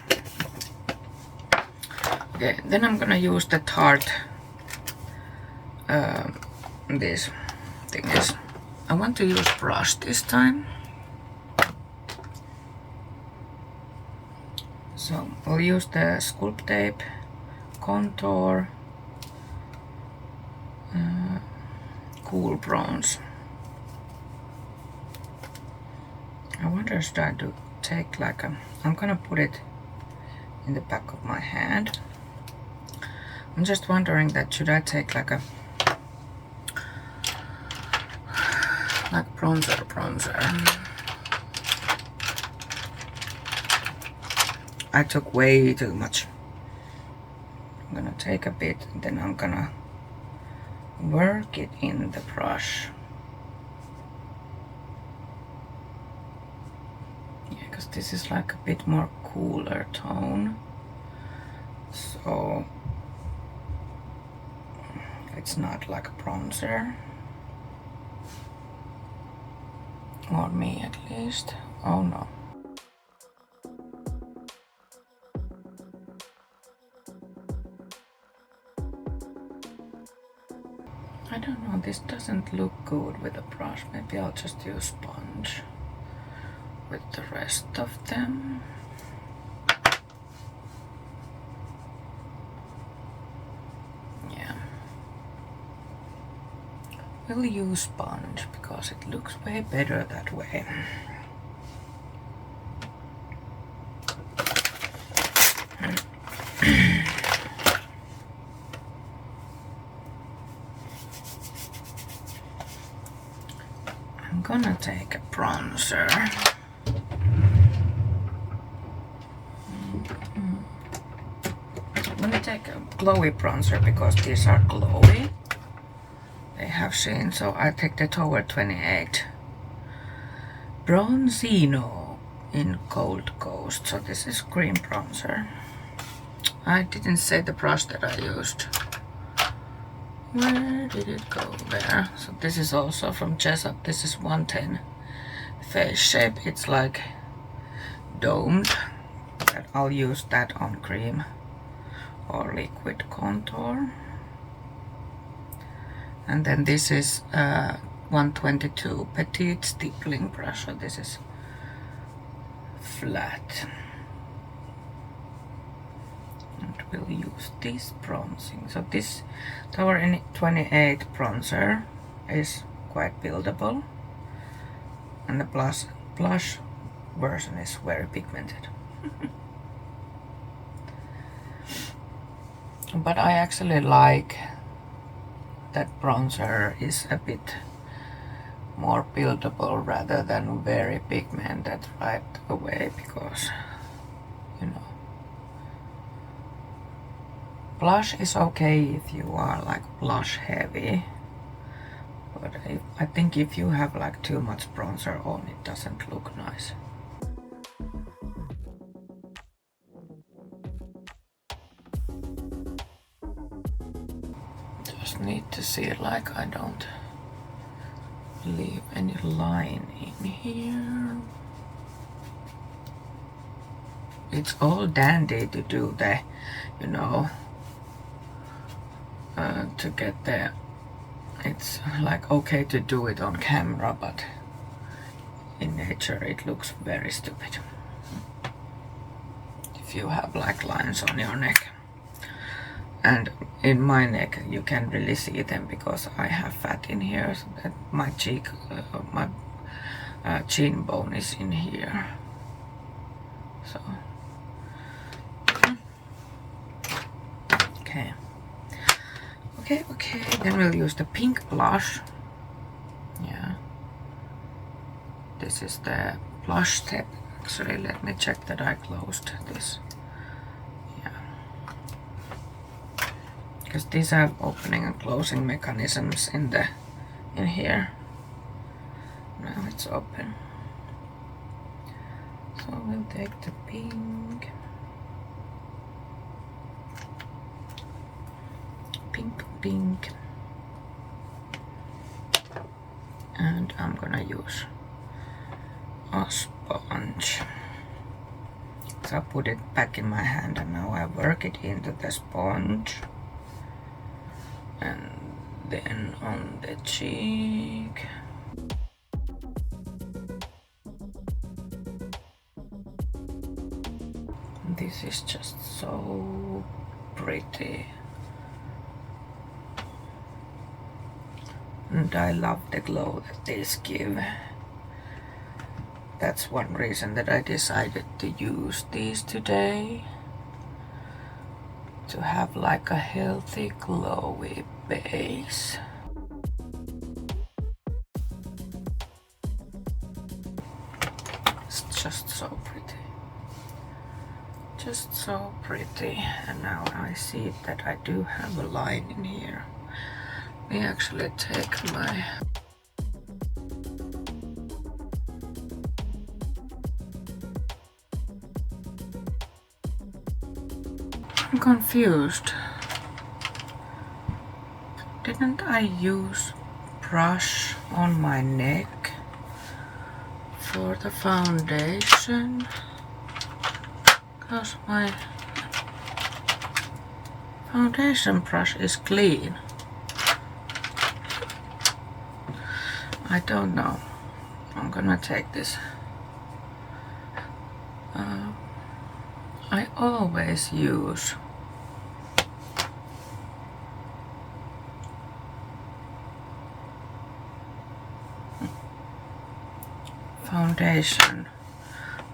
Okay, then I'm gonna use the Tarte. This thing is, I want to use brush this time. So I'll use the Sculpt Tape, Contour, Cool Bronze. I wonder, should I take like a, I'm gonna put it in the back of my hand. I'm just wondering that should I take like a, like bronzer. I took way too much. I'm gonna take a bit, and then I'm gonna work it in the brush. Yeah, because this is like a bit more cooler tone. So it's not like a bronzer. Or me at least. Oh no. I don't know, this doesn't look good with a brush. Maybe I'll just use sponge with the rest of them. Yeah. We'll use sponge because it looks way better that way. I'm gonna take a bronzer. I'm gonna take a glowy bronzer because these are glowy. They have sheen, so I take the Tower 28 Bronzino in Gold Ghost. So this is cream bronzer. I didn't say the brush that I used. Where did it go? There. So this is also from Jessup. This is 110 Face Shape. It's like domed. That I'll use that on cream or liquid contour. And then this is 122 petite stippling brush, so this is flat. And we'll use this bronzing. So this Tower 28 bronzer is quite buildable, and the blush version is very pigmented. But I actually like that bronzer is a bit more buildable rather than very pigmented right away, because you know, blush is okay if you are like blush heavy, but I think if you have like too much bronzer on, it doesn't look nice. Just need to see like I don't leave any line in here. It's all dandy to do the, you know, to get the, it's like okay to do it on camera, but in nature it looks very stupid if you have like lines on your neck. And in my neck you can really see them because I have fat in here, so that my cheek, my chin bone is in here. So okay, then we'll use the pink blush. Yeah, this is the blush step. Actually, let me check that I closed this. Yeah, because these have opening and closing mechanisms in here. Now it's open. So we'll take the pink. Pink, and I'm gonna use a sponge. So I put it back in my hand and now I work it into the sponge, and then on the cheek. This is just so pretty. And I love the glow that these give. That's one reason that I decided to use these today. To have like a healthy, glowy base. It's just so pretty. Just so pretty. And now I see that I do have a line in here. Let me actually take my I'm confused. Didn't I use brush on my neck for the foundation? Because my foundation brush is clean. I don't know. I'm gonna take this. I always use foundation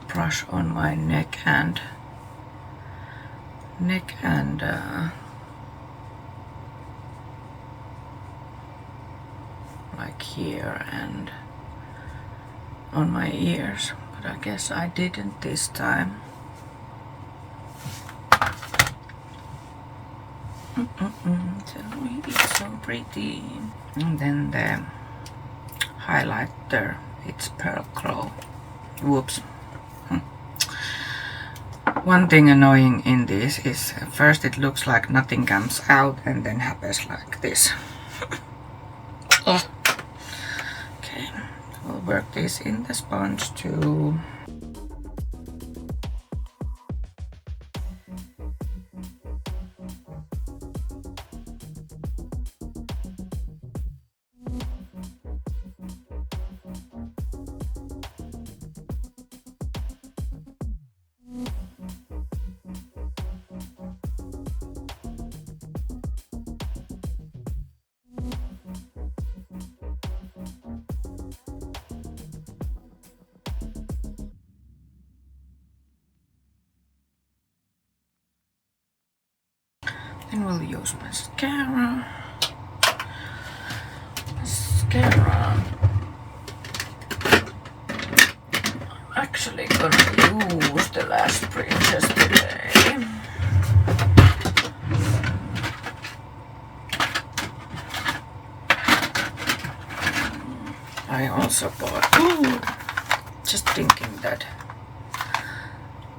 brush on my neck and like here and on my ears, but I guess I didn't this time. So it's so pretty. And then the highlighter, it's Pearl Crow. Whoops. One thing annoying in this is first it looks like nothing comes out and then happens like this. Okay, we'll work this in the sponge too. Then we'll use mascara. I'm actually gonna use the Lash Princess today. I also bought, just thinking that,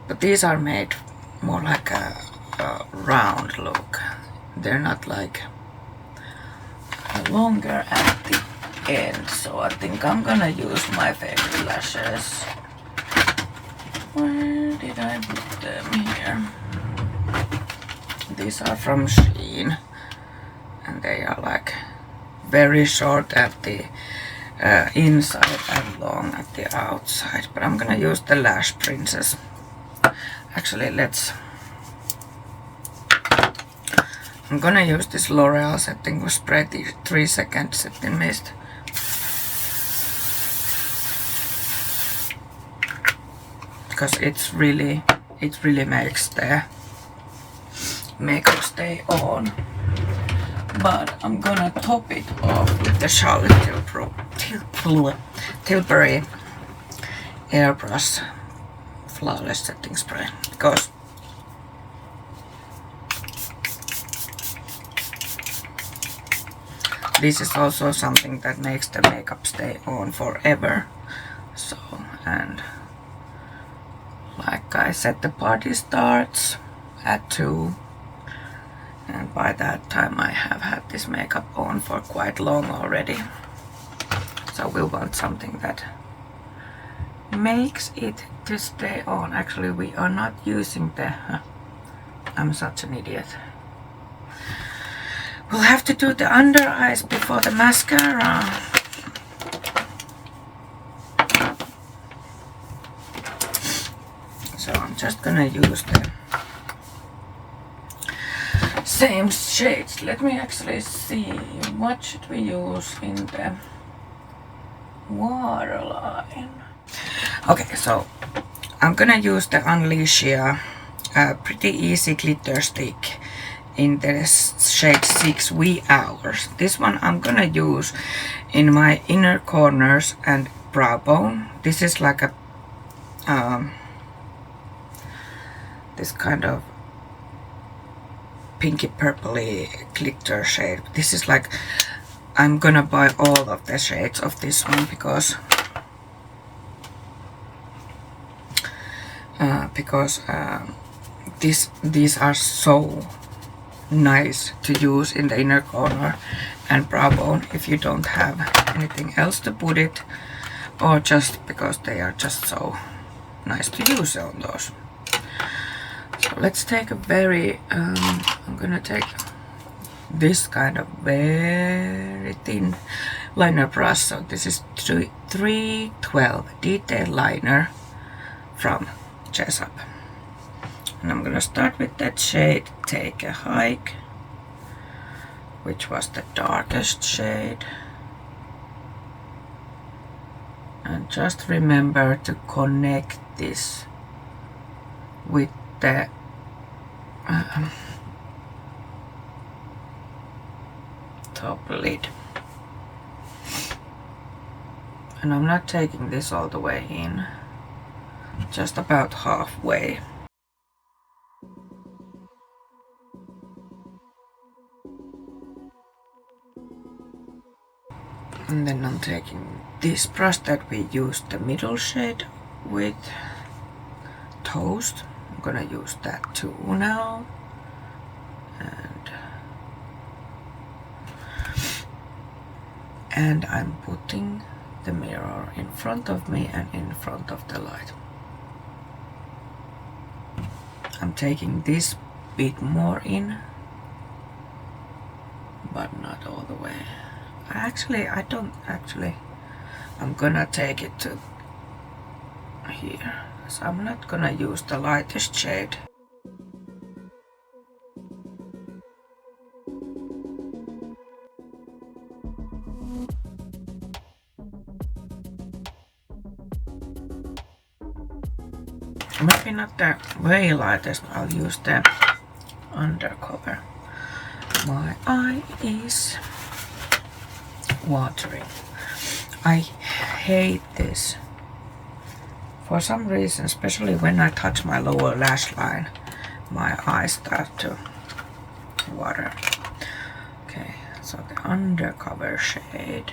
but these are made more like a round look. They're not like longer at the end, so I think I'm gonna use my favorite lashes. Where did I put them? Here. These are from Shein, and they are like very short at the inside and long at the outside, but I'm gonna use the Lash Princess. Actually, I'm gonna use this L'Oreal setting spray, 3 second setting mist. Because it really makes the makeup stay on. But I'm gonna top it off with the Charlotte Tilbury Airbrush Flawless Setting Spray, because this is also something that makes the makeup stay on forever. So, and like I said, the party starts at 2. And by that time I have had this makeup on for quite long already. So we want something that makes it to stay on. Actually, we are not using the... I'm such an idiot. We'll have to do the under eyes before the mascara. So I'm just gonna use the same shades. Let me actually see, what should we use in the waterline? Okay, so I'm gonna use the Unleashia Pretty Easy Glitter Stick in the shade 6 Wee Hours. This one I'm gonna use in my inner corners and brow bone. This is like a this kind of pinky purpley glitter shade. This is like, I'm gonna buy all of the shades of this one because these are so nice to use in the inner corner and brow bone if you don't have anything else to put it, or just because they are just so nice to use on those. So let's take a very I'm gonna take this kind of very thin liner brush. So this is 312 detail liner from Jessup, and I'm gonna start with that shade Take a Hike, which was the darkest shade, and just remember to connect this with the top lid. And I'm not taking this all the way in, just about halfway. And then I'm taking this brush that we used the middle shade with, Toast. I'm gonna use that too now. And I'm putting the mirror in front of me and in front of the light. I'm taking this bit more in, but not all the way. I'm gonna take it to here. So I'm not gonna use the lightest shade. Maybe not the very lightest, I'll use the undercover. My eye is watering. I hate this. For some reason, especially when I touch my lower lash line, my eyes start to water. Okay, so the undercover shade.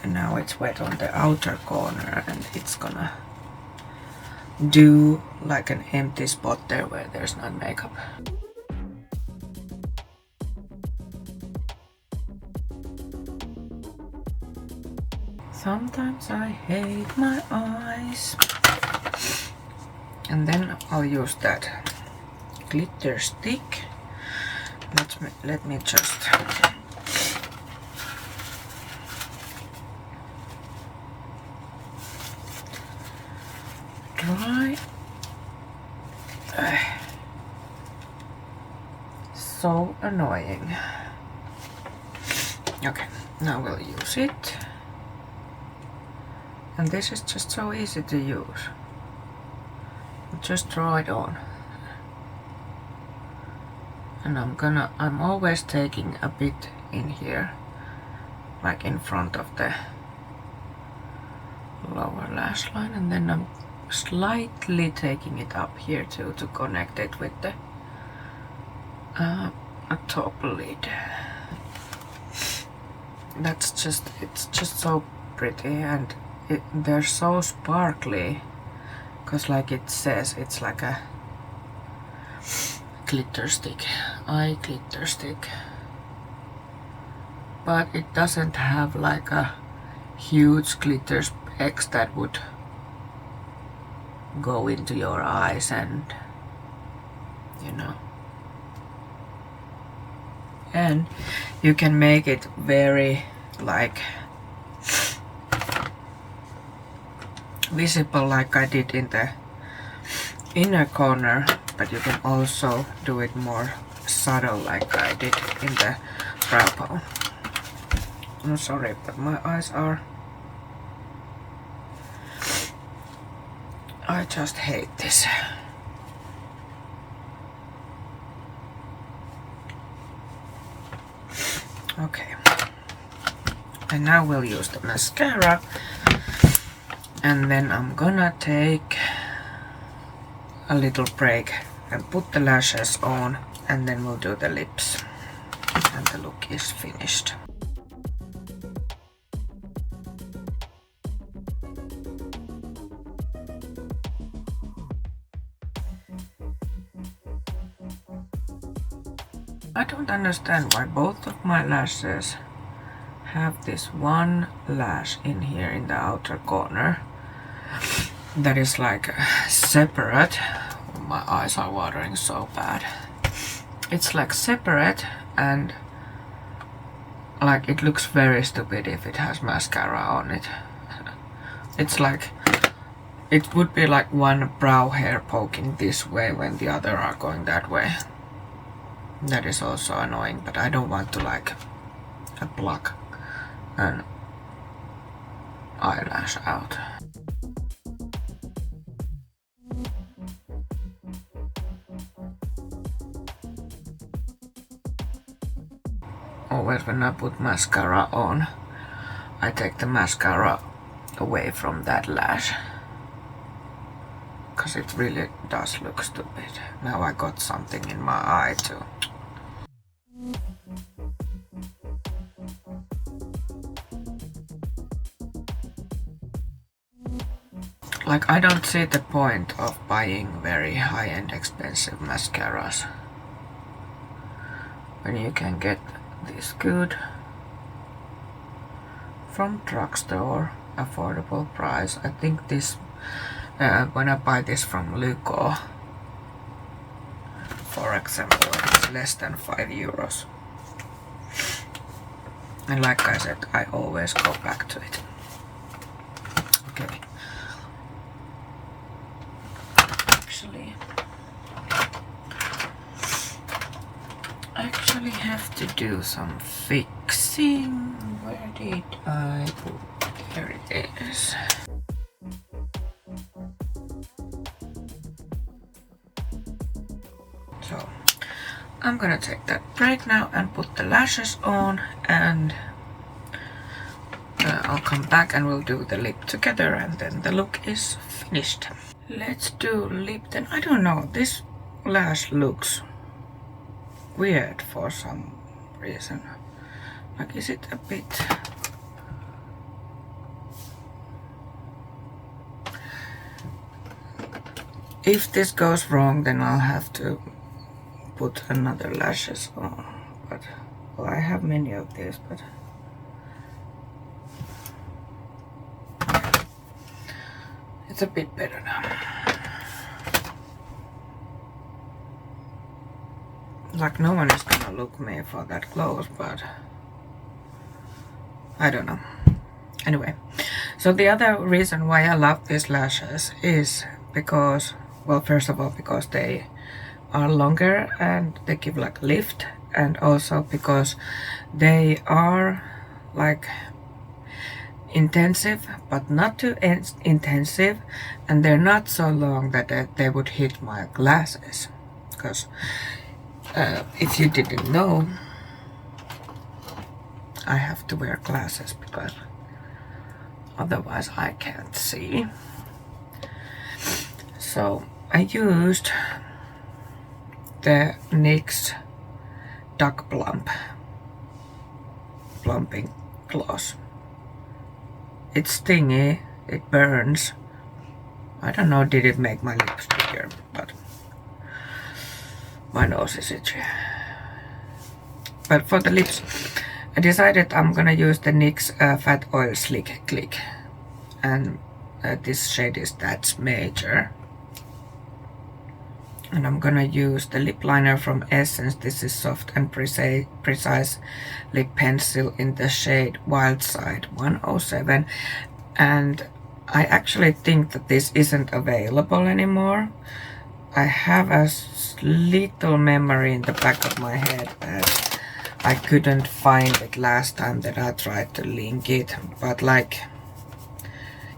And now it's wet on the outer corner and it's gonna do like an empty spot there where there's not makeup. Sometimes I hate my eyes. And then I'll use that glitter stick. Let me just dry. So annoying. Okay, now we'll use it. And this is just so easy to use. Just draw it on. And I'm always taking a bit in here, like in front of the lower lash line, and then I'm slightly taking it up here too to connect it with the top lid. It's just so pretty, and they're so sparkly, because like it says, it's like a glitter stick, eye glitter stick, but it doesn't have like a huge glitter specks that would go into your eyes and you know. And you can make it very like visible like I did in the inner corner, but you can also do it more subtle like I did in the brow bone. I'm sorry, but my eyes are... I just hate this. Okay. And now we'll use the mascara. And then I'm gonna take a little break and put the lashes on, and then we'll do the lips. And the look is finished. I don't understand why both of my lashes have this one lash in here in the outer corner that is like separate. My eyes are watering so bad. It's like separate, and like it looks very stupid if it has mascara on it. It's like it would be like one brow hair poking this way when the other are going that way. That is also annoying, but I don't want to like pluck an eyelash out. Always when I put mascara on, I take the mascara away from that lash, because it really does look stupid. Now I got something in my eye too. Like, I don't see the point of buying very high-end expensive mascaras when you can get this good from drugstore, affordable price. I think this when I buy this from Lyko, for example, it's less than 5 euros. And like I said, I always go back to it. Okay. Actually have to do some fixing. Where did I put? There it is. So I'm gonna take that break now and put the lashes on, and I'll come back and we'll do the lip together, and then the look is finished. Let's do lip then. I don't know, this lash looks weird for some reason. Like, is it a bit... If this goes wrong, then I'll have to put another lashes on. But, well, I have many of these, but... It's a bit better now. Like, no one is gonna look me for that close, but I don't know. Anyway, so the other reason why I love these lashes is because, well, first of all, because they are longer and they give like lift, and also because they are like intensive but not too intensive, and they're not so long that they would hit my glasses. Because if you didn't know, I have to wear glasses because otherwise I can't see. So I used the NYX Duck Plumping Gloss. It's stingy, it burns. I don't know, did it make my lips bigger, but my nose is itchy. But for the lips, I decided I'm gonna use the NYX Fat Oil Slick Click, and this shade is That's Major. And I'm gonna use the lip liner from Essence. This is Soft and Precise Lip Pencil in the shade Wild Side 107. And I actually think that this isn't available anymore. I have a little memory in the back of my head that I couldn't find it last time that I tried to link it. But like,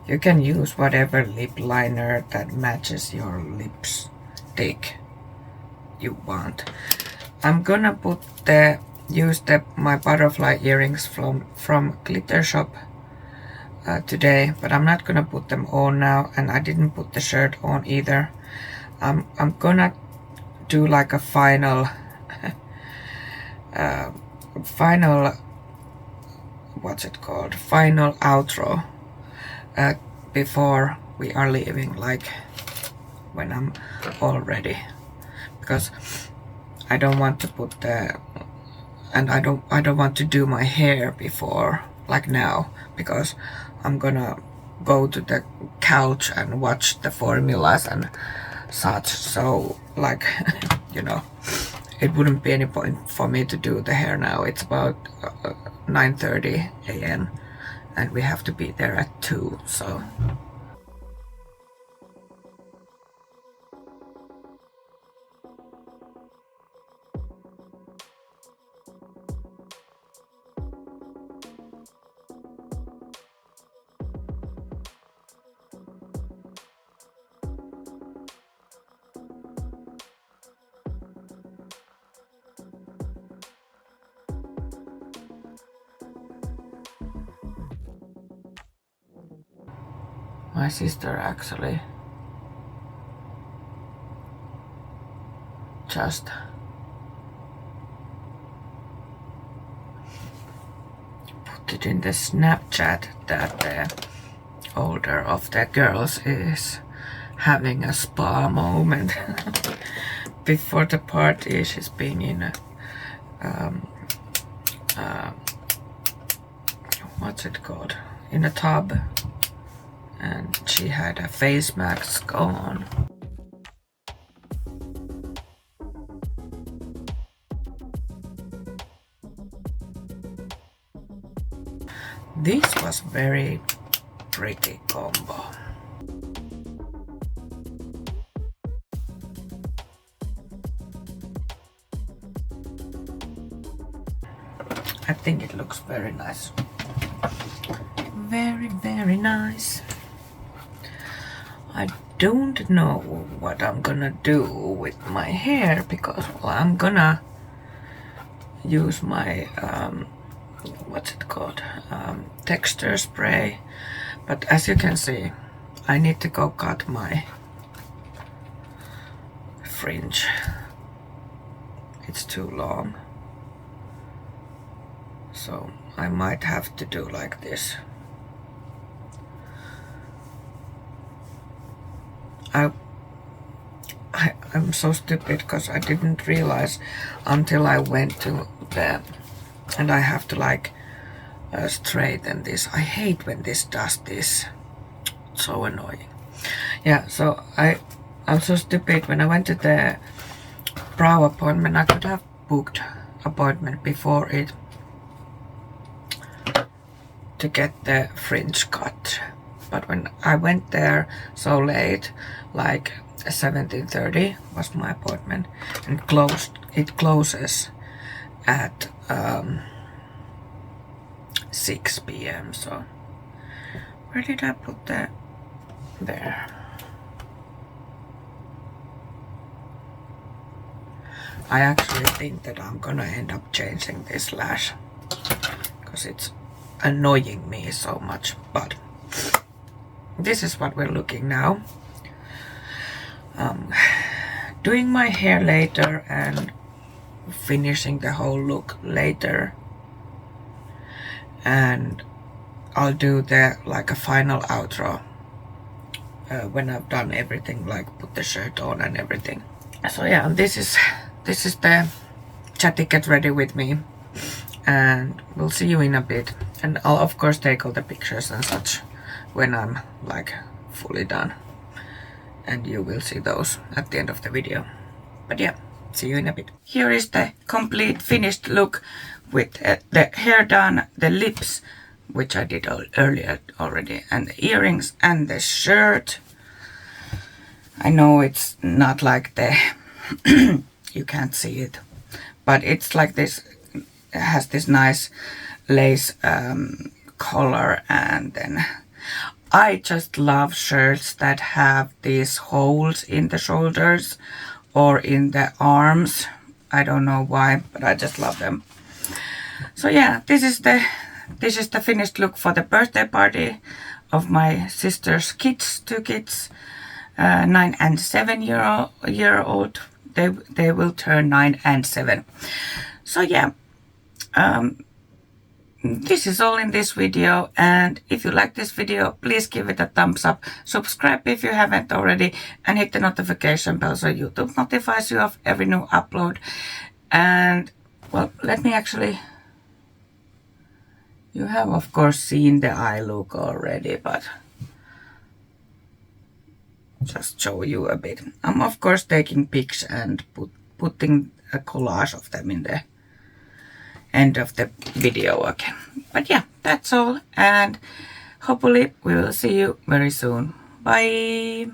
you can use whatever lip liner that matches your lips thick you want. I'm gonna use my butterfly earrings from Glitter Shop today, but I'm not gonna put them on now, and I didn't put the shirt on either. I'm gonna do like a final what's it called, final outro before we are leaving, like when I'm all ready, because I don't want to put and I don't want to do my hair before, like now, because I'm gonna go to the couch and watch the formulas and such. So like, you know, it wouldn't be any point for me to do the hair now. It's about 9:30 a.m. and we have to be there at 2, so. My sister actually just put it in the Snapchat that the older of the girls is having a spa moment. Before the party, she's been in a what's it called? In a tub. And she had a face mask on. This was very pretty combo. I think it looks very nice. Very, very nice. I don't know what I'm gonna do with my hair because, well, I'm gonna use my what's it called, texture spray, but as you can see, I need to go cut my fringe. It's too long, so I might have to do like this. I'm so stupid because I didn't realize until I went to the, and I have to like straighten this. I hate when this does this. It's so annoying. Yeah, so I'm so stupid. When I went to the brow appointment, I could have booked appointment before it to get the fringe cut. But when I went there so late, like 17:30 was my appointment, and it closes at 6 p.m. So where did I put the, there? I actually think that I'm gonna end up changing this lash because it's annoying me so much, but this is what we're looking now. Doing my hair later and finishing the whole look later, and I'll do the like a final outro when I've done everything, like put the shirt on and everything. So yeah, this is the chatty get ready with me, and we'll see you in a bit, and I'll of course take all the pictures and such when I'm like fully done, and you will see those at the end of the video. But yeah, see you in a bit. Here is the complete finished look with the hair done, the lips, which I did earlier already, and the earrings and the shirt. I know it's not like the you can't see it, but it's like this. It has this nice lace collar, and then I just love shirts that have these holes in the shoulders or in the arms. I don't know why, but I just love them. So yeah, this is the finished look for the birthday party of my sister's kids, 2 kids, 9 and 7 year old. They will turn 9 and 7. So yeah, this is all in this video, and if you like this video, please give it a thumbs up, subscribe if you haven't already, and hit the notification bell so YouTube notifies you of every new upload. And well, let me actually, you have of course seen the eye look already, but just show you a bit. I'm of course taking pics and putting a collage of them in the end of the video again. But yeah, that's all, and hopefully we will see you very soon. Bye.